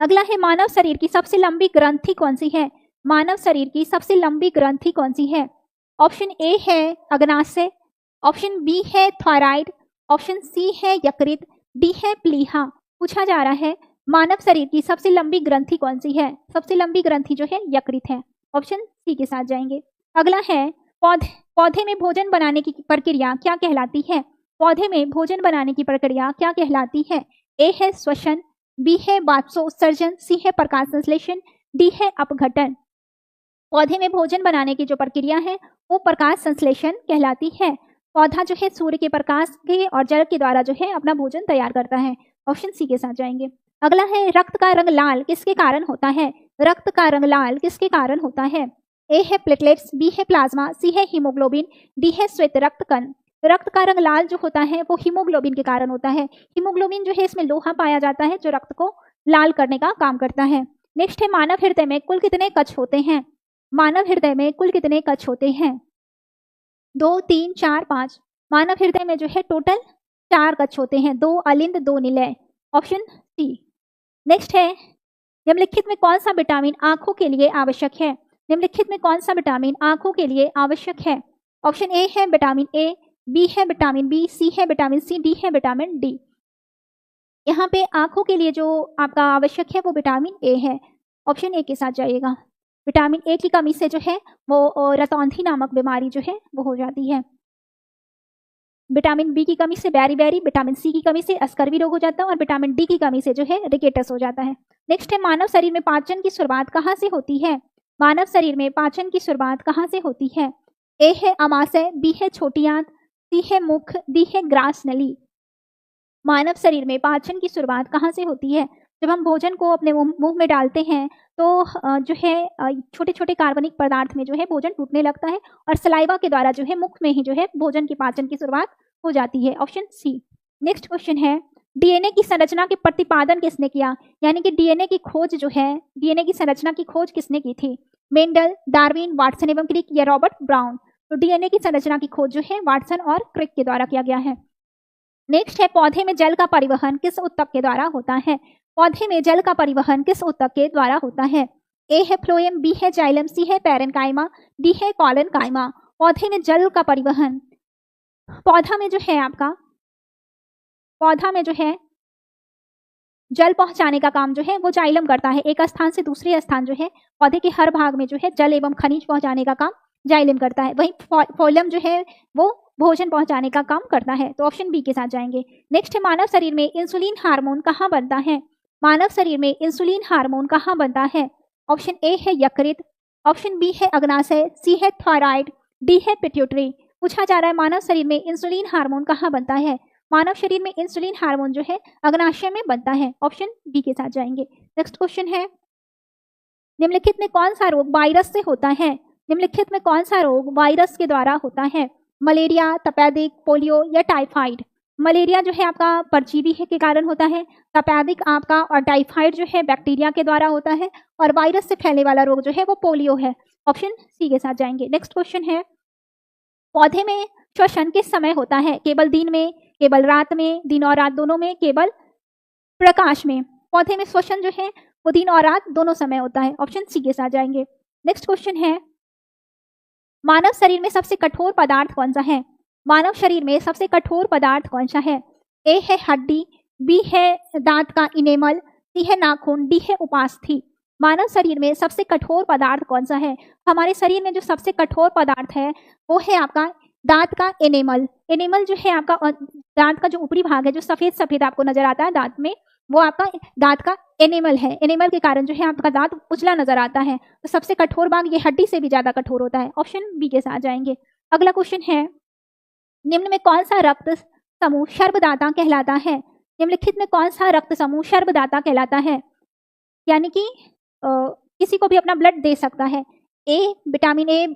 अगला है, मानव शरीर की सबसे लंबी ग्रंथि कौन सी है? मानव शरीर की सबसे लंबी ग्रंथि कौन सी है? ऑप्शन ए है अग्नाशय, ऑप्शन बी है थायराइड, ऑप्शन सी है यकृत, डी है प्लीहा। पूछा जा रहा है मानव शरीर की सबसे लंबी ग्रंथि कौन सी है? सबसे लंबी ग्रंथि जो है यकृत है, ऑप्शन सी के साथ जाएंगे। अगला है, पौधे में भोजन बनाने की प्रक्रिया क्या कहलाती है? पौधे में भोजन बनाने की प्रक्रिया क्या कहलाती है? ए है श्वसन, बी है वाष्पोत्सर्जन, सी है प्रकाश संश्लेषण, डी है अपघटन। पौधे में भोजन बनाने की जो प्रक्रिया है वो प्रकाश संश्लेषण कहलाती है। पौधा जो है सूर्य के प्रकाश के और जल के द्वारा जो है अपना भोजन तैयार करता है, ऑप्शन सी के साथ जाएंगे। अगला है, रक्त का रंग लाल किसके कारण होता है? रक्त का रंग लाल किसके कारण होता है? ए है प्लेटलेट्स, बी है प्लाज्मा, सी है हीमोग्लोबिन, डी है श्वेत रक्त कण। रक्त का रंग लाल जो होता है वो हीमोग्लोबिन के कारण होता है। हीमोग्लोबिन जो है इसमें लोहा पाया जाता है जो रक्त को लाल करने का काम करता है। नेक्स्ट है, मानव हृदय में कुल कितने कक्ष होते हैं? मानव हृदय में कुल कितने कक्ष होते हैं? 2, 3, 4, 5। मानव हृदय में जो है टोटल 4 कक्ष होते हैं, 2 अलिंद 2 निलय, ऑप्शन सी। नेक्स्ट है, निम्नलिखित में कौन सा विटामिन आंखों के लिए आवश्यक है? निम्नलिखित में कौन सा विटामिन आंखों के लिए आवश्यक है? ऑप्शन ए है विटामिन ए, बी है विटामिन बी, सी है विटामिन सी, डी है विटामिन डी। यहाँ पे आंखों के लिए जो आपका आवश्यक है वो विटामिन ए है, ऑप्शन ए के साथ जाइएगा। विटामिन ए की कमी से जो है वो रतौंधी नामक बीमारी जो है वो हो जाती है। विटामिन बी की कमी से बैरी, विटामिन सी की कमी से अस्कर्वी रोग हो जाता है और विटामिन डी की कमी से जो है रिकेटस हो जाता है। नेक्स्ट है, मानव शरीर में पाचन की शुरुआत कहाँ से होती है? मानव शरीर में पाचन की शुरुआत कहाँ से होती है? ए है अमाशय, बी है छोटी आंत, सी है मुख, डी है ग्रास नली। मानव शरीर में पाचन की शुरुआत कहाँ से होती है? जब हम भोजन को अपने मुंह में डालते हैं तो जो है छोटे छोटे कार्बनिक पदार्थ में जो है भोजन टूटने लगता है और सलाइवा के द्वारा जो है मुख में ही जो है भोजन की पाचन की शुरुआत हो जाती है, ऑप्शन सी। नेक्स्ट क्वेश्चन है, डीएनए की संरचना के प्रतिपादन किसने किया? यानी कि डीएनए की खोज जो है, डीएनए की संरचना की खोज किसने की थी? मेंडल, डार्विन, वाटसन एवं क्रिक या रॉबर्ट ब्राउन। तो डीएनए की संरचना की खोज जो है वाटसन और क्रिक के द्वारा किया गया है। नेक्स्ट है, पौधे में जल का परिवहन किस ऊतक के द्वारा होता है? पौधे में जल का परिवहन किस ऊतक के द्वारा होता है? ए है फ्लोएम, बी है जाइलम, सी है पैरेन्काइमा, डी है कॉलनकाइमा। पौधे में जल का परिवहन, पौधा में जो है आपका, पौधा में जो है जल पहुंचाने का काम जो है वो जाइलम करता है। एक स्थान से दूसरे स्थान जो है पौधे के हर भाग में जो है जल एवं खनिज पहुंचाने का काम जाइलम करता है। वहीं फोलम जो है वो भोजन पहुंचाने का काम करता है, तो ऑप्शन बी के साथ जाएंगे। नेक्स्ट है, मानव शरीर में इंसुलिन हार्मोन कहाँ बनता है? मानव शरीर में इंसुलिन हार्मोन कहाँ बनता है? ऑप्शन ए है यकृत, ऑप्शन बी है अग्नाशय, सी है थायराइड, डी है पिट्यूटरी। पूछा जा रहा है मानव शरीर में इंसुलिन हार्मोन कहाँ बनता है? मानव शरीर में इंसुलिन हार्मोन जो है अग्नाशय में बनता है, ऑप्शन बी के साथ जाएंगे। नेक्स्ट क्वेश्चन है, निम्नलिखित में कौन सा रोग वायरस से होता है? निम्नलिखित में कौन सा रोग वायरस के द्वारा होता है? मलेरिया, तपेदिक, पोलियो या टाइफाइड। मलेरिया जो है आपका परजीवी के कारण होता है, तपेदिक आपका और टाइफाइड जो है बैक्टीरिया के द्वारा होता है और वायरस से फैलने वाला रोग जो है वो पोलियो है, ऑप्शन सी के साथ जाएंगे। नेक्स्ट क्वेश्चन है, पौधे में श्वसन किस समय होता है? केवल दिन में, केवल रात में, दिन और रात दोनों में, केवल प्रकाश में। पौधे में श्वसन जो है वो दिन और रात दोनों समय होता है, ऑप्शन सी के साथ जाएंगे। नेक्स्ट क्वेश्चन है, मानव शरीर में सबसे कठोर पदार्थ कौन सा है? मानव शरीर में सबसे कठोर पदार्थ कौन सा है? ए है हड्डी, बी है दांत का इनेमल, सी है नाखून, डी है उपास्थि। मानव शरीर में सबसे कठोर पदार्थ कौन सा है? हमारे शरीर में जो सबसे कठोर पदार्थ है वो है आपका दांत का एनेमल। एनेमल जो है आपका दांत का जो ऊपरी भाग है, जो सफेद सफेद आपको नजर आता है दांत में, वो आपका दांत का एनेमल है। एनेमल के कारण जो है आपका दांत उजला नजर आता है। तो सबसे कठोर भाग ये हड्डी से भी ज्यादा कठोर होता है। ऑप्शन बी के साथ जाएंगे। अगला क्वेश्चन है, निम्न में कौन सा रक्त समूह सर्वदाता कहलाता है? निम्नलिखित में कौन सा रक्त समूह सर्वदाता कहलाता है? यानी कि किसी को भी अपना ब्लड दे सकता है। विटामिन ए,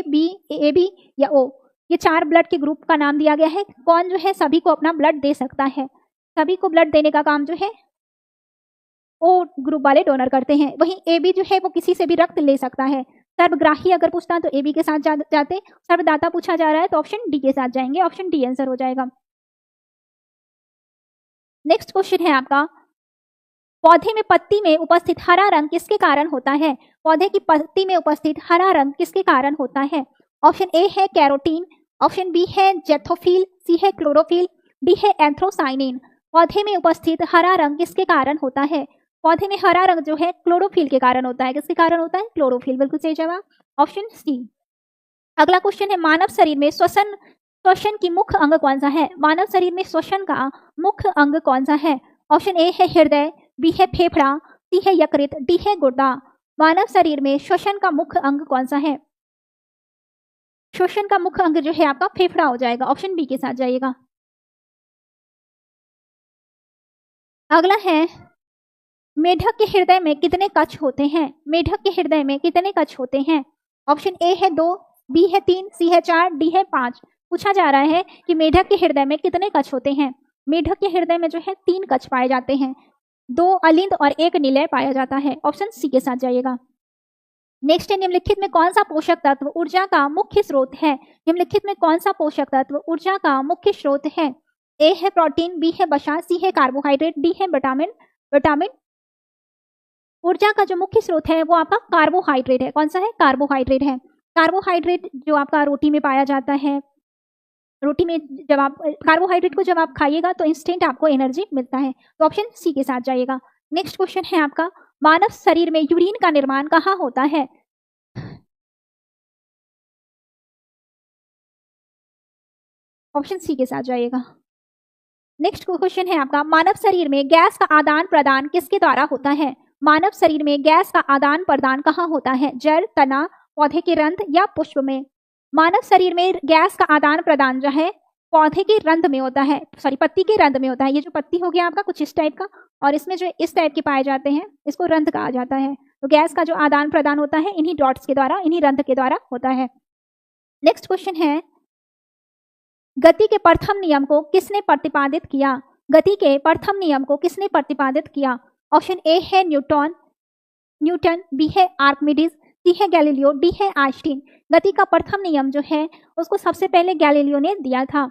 बी या ओ, ये 4 ब्लड के ग्रुप का नाम दिया गया है। कौन जो है सभी को अपना ब्लड दे सकता है? सभी को ब्लड देने का काम जो है ओ ग्रुप वाले डोनर करते हैं। वहीं ए बी जो है वो किसी से भी रक्त ले सकता है। सर्वग्राही अगर पूछता तो ए बी के साथ जाते, सर्वदाता पूछा जा रहा है तो ऑप्शन डी के साथ जाएंगे। ऑप्शन डी आंसर हो जाएगा। नेक्स्ट क्वेश्चन है आपका, पौधे में पत्ती में उपस्थित हरा रंग किसके कारण होता है? पौधे की पत्ती में उपस्थित हरा रंग किसके कारण होता है? ऑप्शन ए है कैरोटीन, ऑप्शन बी है जेथोफिल, सी है क्लोरोफिल, डी है एंथ्रोसाइनिन। पौधे में उपस्थित हरा रंग किसके कारण होता है? पौधे में हरा रंग जो है क्लोरोफिल के कारण होता है। किसके कारण होता है? क्लोरोफिल। बिल्कुल सही जवाब, ऑप्शन सी। अगला क्वेश्चन है, मानव शरीर में श्वसन की मुख्य अंग कौन सा है? मानव शरीर में श्वसन का मुख्य अंग कौन सा है? ऑप्शन ए है हृदय, बी है फेफड़ा, सी है यकृत, डी है गुर्दा। मानव शरीर में श्वसन का मुख्य अंग कौन सा है? श्वसन का मुख्य अंग जो है आपका फेफड़ा हो जाएगा। ऑप्शन बी के साथ जाइएगा। अगला है, मेढक के हृदय में कितने कक्ष होते हैं? मेढक के हृदय में कितने कक्ष होते हैं? ऑप्शन ए है 2, बी है 3, सी है 4, डी है 5। पूछा जा रहा है कि मेढक के हृदय में कितने कक्ष होते हैं? मेढक के हृदय में जो है 3 कक्ष पाए जाते हैं। 2 अलिंद और 1 निलय पाया जाता है। ऑप्शन सी के साथ जाइएगा। नेक्स्ट है, निम्नलिखित में कौन सा पोषक तत्व ऊर्जा का मुख्य स्रोत है? निम्नलिखित में कौन सा पोषक तत्व ऊर्जा का मुख्य स्रोत है? ए है प्रोटीन, बी है वसा, सी है कार्बोहाइड्रेट, डी है विटामिन। ऊर्जा का जो मुख्य स्रोत है वो आपका कार्बोहाइड्रेट है। कौन सा है? कार्बोहाइड्रेट है। कार्बोहाइड्रेट जो आपका रोटी में पाया जाता है, रोटी में जब आप कार्बोहाइड्रेट को जब आप खाइएगा तो इंस्टेंट आपको एनर्जी मिलता है। तो ऑप्शन सी के साथ जाइएगा। नेक्स्ट क्वेश्चन है आपका, मानव शरीर में यूरिन का निर्माण कहाँ होता है? ऑप्शन सी के साथ जाइएगा। नेक्स्ट क्वेश्चन है आपका, मानव शरीर में गैस का आदान प्रदान किसके द्वारा होता है? मानव शरीर में गैस का आदान प्रदान कहाँ होता है? जड़, तना, पौधे के रंध्र या पुष्प में? मानव शरीर में गैस का आदान प्रदान जो है पौधे के रंध्र में होता है, पत्ती के रंध्र में होता है। ये जो पत्ती हो गया आपका कुछ इस टाइप का, और इसमें जो इस टाइप के पाए जाते हैं इसको रंध्र कहा जाता है। तो गैस का जो आदान प्रदान होता है इन्हीं डॉट्स के द्वारा, इन्हीं रंध्र के द्वारा होता है। नेक्स्ट क्वेश्चन है, गति के प्रथम नियम को किसने प्रतिपादित किया? गति के प्रथम नियम को किसने प्रतिपादित किया? ऑप्शन ए है न्यूटन, बी है आर्किमिडीज, सी है गैलीलियो, डी है आइंस्टीन। गति का प्रथम नियम जो है उसको सबसे पहले गैलीलियो ने दिया था।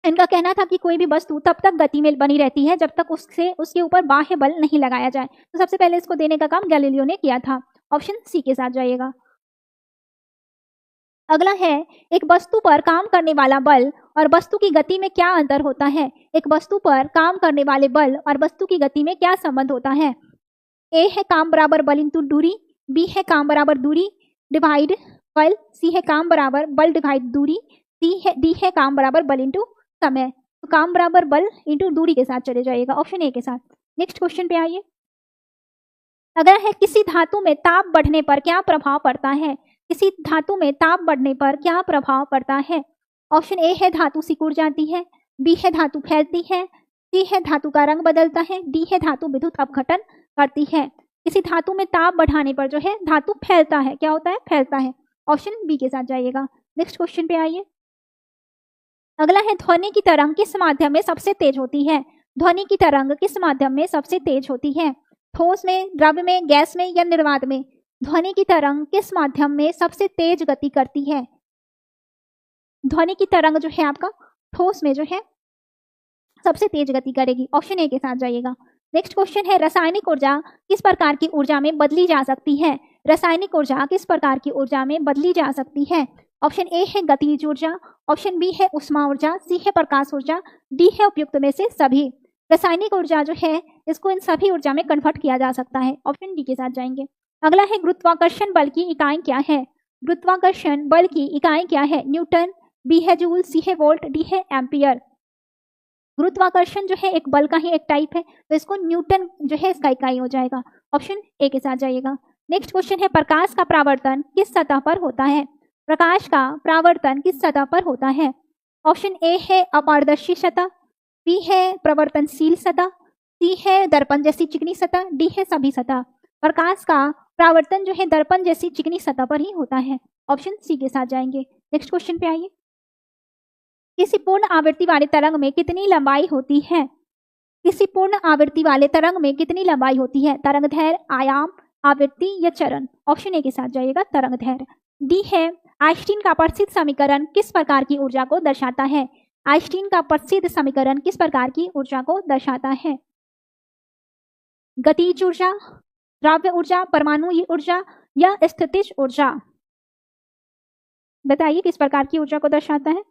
इनका कहना था कि कोई भी वस्तु तब तक गति में बनी रहती है जब तक उसके ऊपर बाह्य बल नहीं लगाया जाए। तो सबसे पहले इसको देने का काम गैलीलियो ने किया था। ऑप्शन सी के साथ जाइएगा। अगला है, एक वस्तु पर काम करने वाला बल और वस्तु की गति में क्या अंतर होता है? एक वस्तु पर काम करने वाले बल और वस्तु की गति में क्या संबंध होता है? ए है काम बराबर बल इंटू दूरी, बी है काम बराबर दूरी डिवाइड बल, सी है काम बराबर बल डिवाइड दूरी, डी है काम बराबर बल इंटू समय। तो काम बराबर बल इंटू दूरी के साथ चले जाइएगा, ऑप्शन ए के साथ। नेक्स्ट क्वेश्चन पे आइए। अगला है, किसी धातु में ताप बढ़ने पर क्या प्रभाव पड़ता है? किसी धातु में ताप बढ़ने पर क्या प्रभाव पड़ता है? ऑप्शन ए है धातु सिकुड़ जाती है, बी है धातु फैलती है, सी है धातु का रंग बदलता है, डी है धातु विद्युत अपघटन करती है। किसी धातु में ताप बढ़ाने पर जो है धातु फैलता है। क्या होता है? फैलता है। ऑप्शन बी के साथ जाइएगा। नेक्स्ट क्वेश्चन पे आइए। अगला है, ध्वनि की तरंग किस माध्यम में सबसे तेज होती है? ध्वनि की तरंग किस माध्यम में सबसे तेज होती है? ठोस में, द्रव्य में, गैस में या निर्वात में? ध्वनि की तरंग किस माध्यम में सबसे तेज गति करती है? ध्वनि की तरंग जो है आपका ठोस में जो है सबसे तेज गति करेगी। ऑप्शन ए के साथ जाइएगा। नेक्स्ट क्वेश्चन है, रासायनिक ऊर्जा किस प्रकार की ऊर्जा में बदली जा सकती है? रासायनिक ऊर्जा किस प्रकार की ऊर्जा में बदली जा सकती है? ऑप्शन ए है गतिज ऊर्जा, ऑप्शन बी है उष्मा ऊर्जा, सी है प्रकाश ऊर्जा, डी है उपयुक्त में से सभी। रासायनिक ऊर्जा जो है इसको इन सभी ऊर्जा में कन्वर्ट किया जा सकता है। ऑप्शन डी के साथ जाएंगे। अगला है गुरुत्वाकर्षण बल की इकाई क्या है? गुरुत्वाकर्षण बल की इकाई क्या है? न्यूटन, बी है जूल, सी है वोल्ट, डी है एम्पियर। गुरुत्वाकर्षण जो है एक बल का ही एक टाइप है, तो इसको न्यूटन जो है इसका इकाई हो जाएगा। ऑप्शन ए के साथ जाइएगा। नेक्स्ट क्वेश्चन है प्रकाश का परावर्तन किस सतह पर होता है? प्रकाश का परावर्तन किस सतह पर होता है? ऑप्शन ए है अपारदर्शी सतह, बी है प्रवर्तनशील सतह, सी है दर्पण जैसी चिकनी सतह, डी है सभी सतह। प्रकाश का परावर्तन जो है दर्पण जैसी चिकनी सतह पर ही होता है। ऑप्शन सी के साथ जाएंगे। नेक्स्ट क्वेश्चन पे आइए। किसी पूर्ण आवृत्ति वाले तरंग में कितनी लंबाई होती है? किसी पूर्ण आवृत्ति वाले तरंग में कितनी लंबाई होती है? तरंगदैर्घ्य, आयाम, आवृत्ति या चरण? ऑप्शन ए के साथ जाइएगा, तरंगदैर्घ्य। डी है आइंस्टीन का प्रसिद्ध समीकरण किस प्रकार की ऊर्जा को दर्शाता है? आइंस्टीन का प्रसिद्ध समीकरण किस प्रकार की ऊर्जा को दर्शाता है? गतिज ऊर्जा, द्रव्य ऊर्जा, परमाणु ऊर्जा या स्थितिज ऊर्जा? बताइए किस प्रकार की ऊर्जा को दर्शाता है?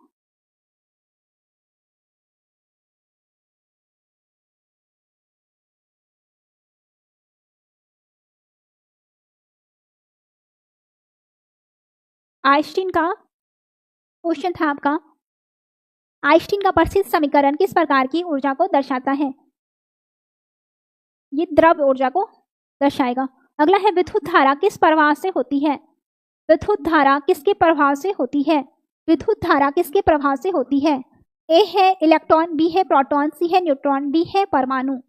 आइंस्टीन का क्वेश्चन था आपका, आइंस्टीन का प्रसिद्ध समीकरण किस प्रकार की ऊर्जा को दर्शाता है? ये द्रव्य ऊर्जा को दर्शाएगा। अगला है विद्युत धारा किस प्रवाह से होती है? विद्युत धारा किसके प्रभाव से होती है? विद्युत धारा किसके प्रभाव से होती है? ए है इलेक्ट्रॉन, बी है प्रोटॉन, सी है न्यूट्रॉन, डी है परमाणु।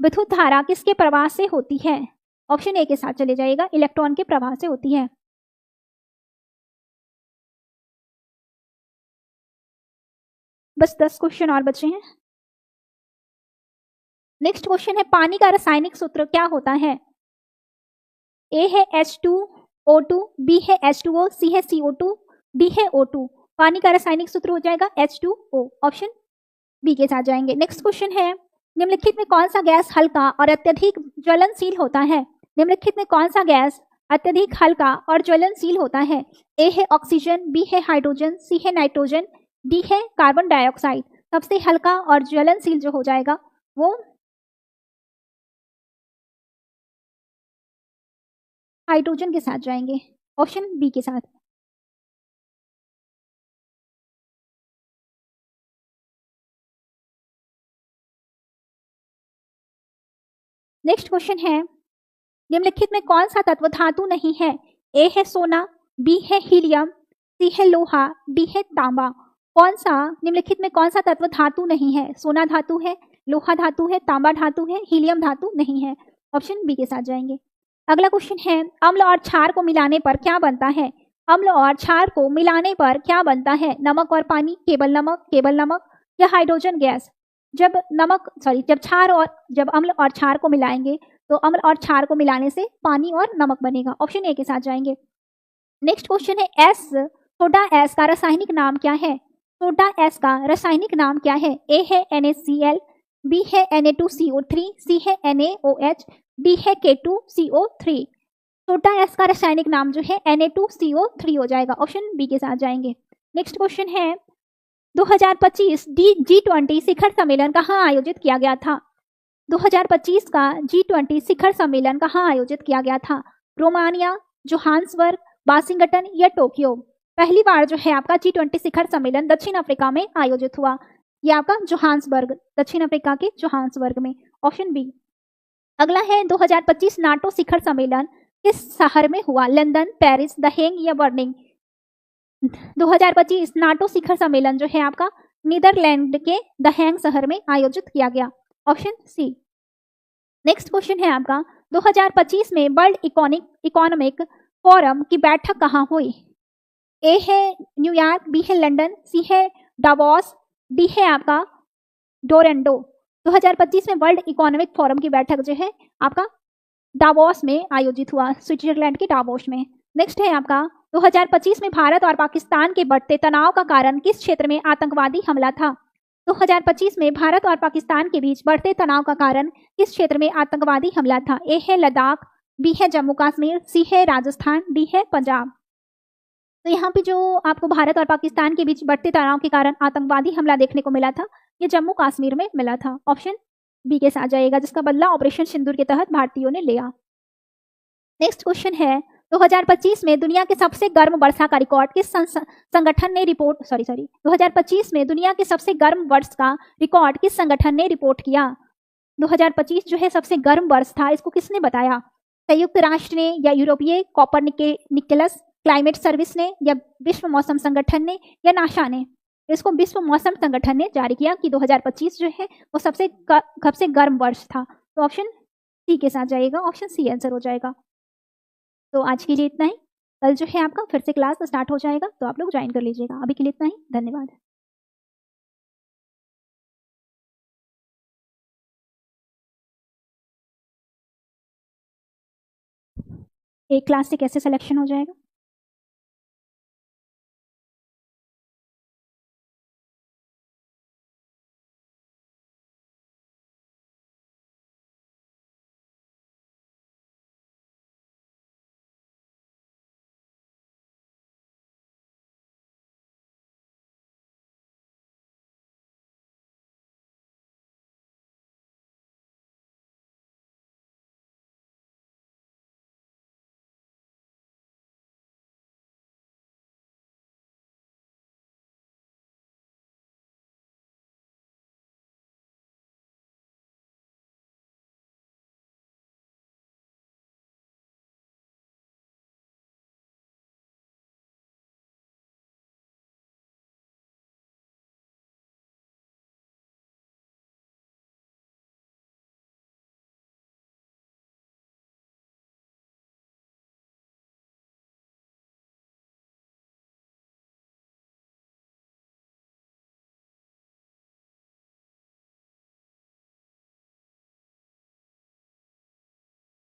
विद्युत धारा किसके प्रवाह से होती है? ऑप्शन ए के साथ चले जाइएगा, इलेक्ट्रॉन के प्रवाह से होती है। बस 10 क्वेश्चन और बचे हैं। नेक्स्ट क्वेश्चन है पानी का रासायनिक सूत्र क्या होता है? ए है H2O2, बी है H2O, सी है CO2, डी है O2। पानी का रासायनिक सूत्र हो जाएगा H2O। ऑप्शन बी के साथ जाएंगे। नेक्स्ट क्वेश्चन है निम्नलिखित में कौन सा गैस हल्का और अत्यधिक ज्वलनशील होता है? निम्नलिखित में कौन सा गैस अत्यधिक हल्का और ज्वलनशील होता है? ए है ऑक्सीजन, बी है हाइड्रोजन, सी है नाइट्रोजन, डी है कार्बन डाइऑक्साइड। सबसे हल्का और ज्वलनशील जो हो जाएगा वो हाइड्रोजन के साथ जाएंगे। ऑप्शन बी के साथ। नेक्स्ट क्वेश्चन है निम्नलिखित में कौन सा तत्व धातु नहीं है? ए है सोना, बी है हीलियम, सी है लोहा, डी है तांबा। कौन सा निम्नलिखित में कौन सा तत्व धातु नहीं है? सोना धातु है, लोहा धातु है, तांबा धातु है, हीलियम धातु नहीं है। ऑप्शन बी के साथ जाएंगे। अगला क्वेश्चन है अम्ल और क्षार को मिलाने पर क्या बनता है? अम्ल और क्षार को मिलाने पर क्या बनता है? नमक और पानी, केवल नमक या हाइड्रोजन गैस? जब अम्ल और क्षार को मिलाएंगे तो अम्ल और क्षार को मिलाने से पानी और नमक बनेगा। ऑप्शन ए के साथ जाएंगे। नेक्स्ट क्वेश्चन है सोडा एस का रासायनिक नाम क्या है? सोडा एस का रासायनिक नाम क्या है? ए है NaCl, बी है Na2CO3, सी है NaOH, डी है K2CO3। सोडा एस का रासायनिक नाम जो है Na2CO3 हो जाएगा। ऑप्शन बी के साथ जाएंगे। नेक्स्ट क्वेश्चन है 2025 G20 शिखर सम्मेलन कहाँ आयोजित किया गया था? 2025 का G20 शिखर सम्मेलन कहाँ आयोजित किया गया था? रोमानिया, जोहान्सबर्ग, वाशिंगटन या टोक्यो? पहली बार जो है आपका G20 शिखर सम्मेलन दक्षिण अफ्रीका में आयोजित हुआ। यह आपका जोहान्सबर्ग, दक्षिण अफ्रीका के जोहान्सबर्ग में। Option B. अगला है 2025 नाटो शिखर सम्मेलन किस शहर में हुआ? लंदन, पेरिस, द हेग या बर्लिन? 2025 नाटो शिखर सम्मेलन जो है आपका नीदरलैंड के द हेग शहर में आयोजित किया गया। Option C. नेक्स्ट क्वेश्चन है आपका 2025 में वर्ल्ड इकोनॉमिक फोरम की बैठक कहाँ हुई? ए है न्यूयॉर्क, बी है लंदन, सी है डावोस, डी है आपका टोरंटो। 2025 में वर्ल्ड इकोनॉमिक फोरम की बैठक जो है आपका डावोस में आयोजित हुआ, स्विट्जरलैंड के डावोस में। नेक्स्ट है आपका 2025 में भारत और पाकिस्तान के बढ़ते तनाव का कारण किस क्षेत्र में आतंकवादी हमला था? 2025 में भारत और पाकिस्तान के बीच बढ़ते तनाव का कारण किस क्षेत्र में आतंकवादी हमला था? ए है लद्दाख, बी है जम्मू कश्मीर, सी है राजस्थान, डी है पंजाब। तो यहाँ पे जो आपको भारत और पाकिस्तान के बीच बढ़ते तनाव के कारण आतंकवादी हमला देखने को मिला था, ये जम्मू कश्मीर में मिला था। ऑप्शन बी के साथ जाएगा, जिसका बदला ऑपरेशन सिंदूर के तहत भारतीयों ने लिया। नेक्स्ट क्वेश्चन है 2025 में दुनिया के सबसे गर्म वर्षा का रिकॉर्ड किस संगठन ने 2025 में दुनिया के सबसे गर्म वर्ष का रिकॉर्ड किस संगठन ने रिपोर्ट किया? 2025 जो है सबसे गर्म वर्ष था, इसको किसने बताया? संयुक्त राष्ट्र ने, या यूरोपीय कोपरनिकस क्लाइमेट सर्विस ने, या विश्व मौसम संगठन ने, या नासा ने? इसको विश्व मौसम संगठन ने जारी किया कि 2025 जो है वो सबसे गर्म वर्ष था। तो ऑप्शन सी के साथ जाएगा, ऑप्शन सी आंसर हो जाएगा। तो आज के लिए इतना ही। कल जो है आपका फिर से क्लास स्टार्ट हो जाएगा, तो आप लोग ज्वाइन कर लीजिएगा। अभी के लिए इतना ही, धन्यवाद। एक क्लास से कैसे सिलेक्शन हो जाएगा?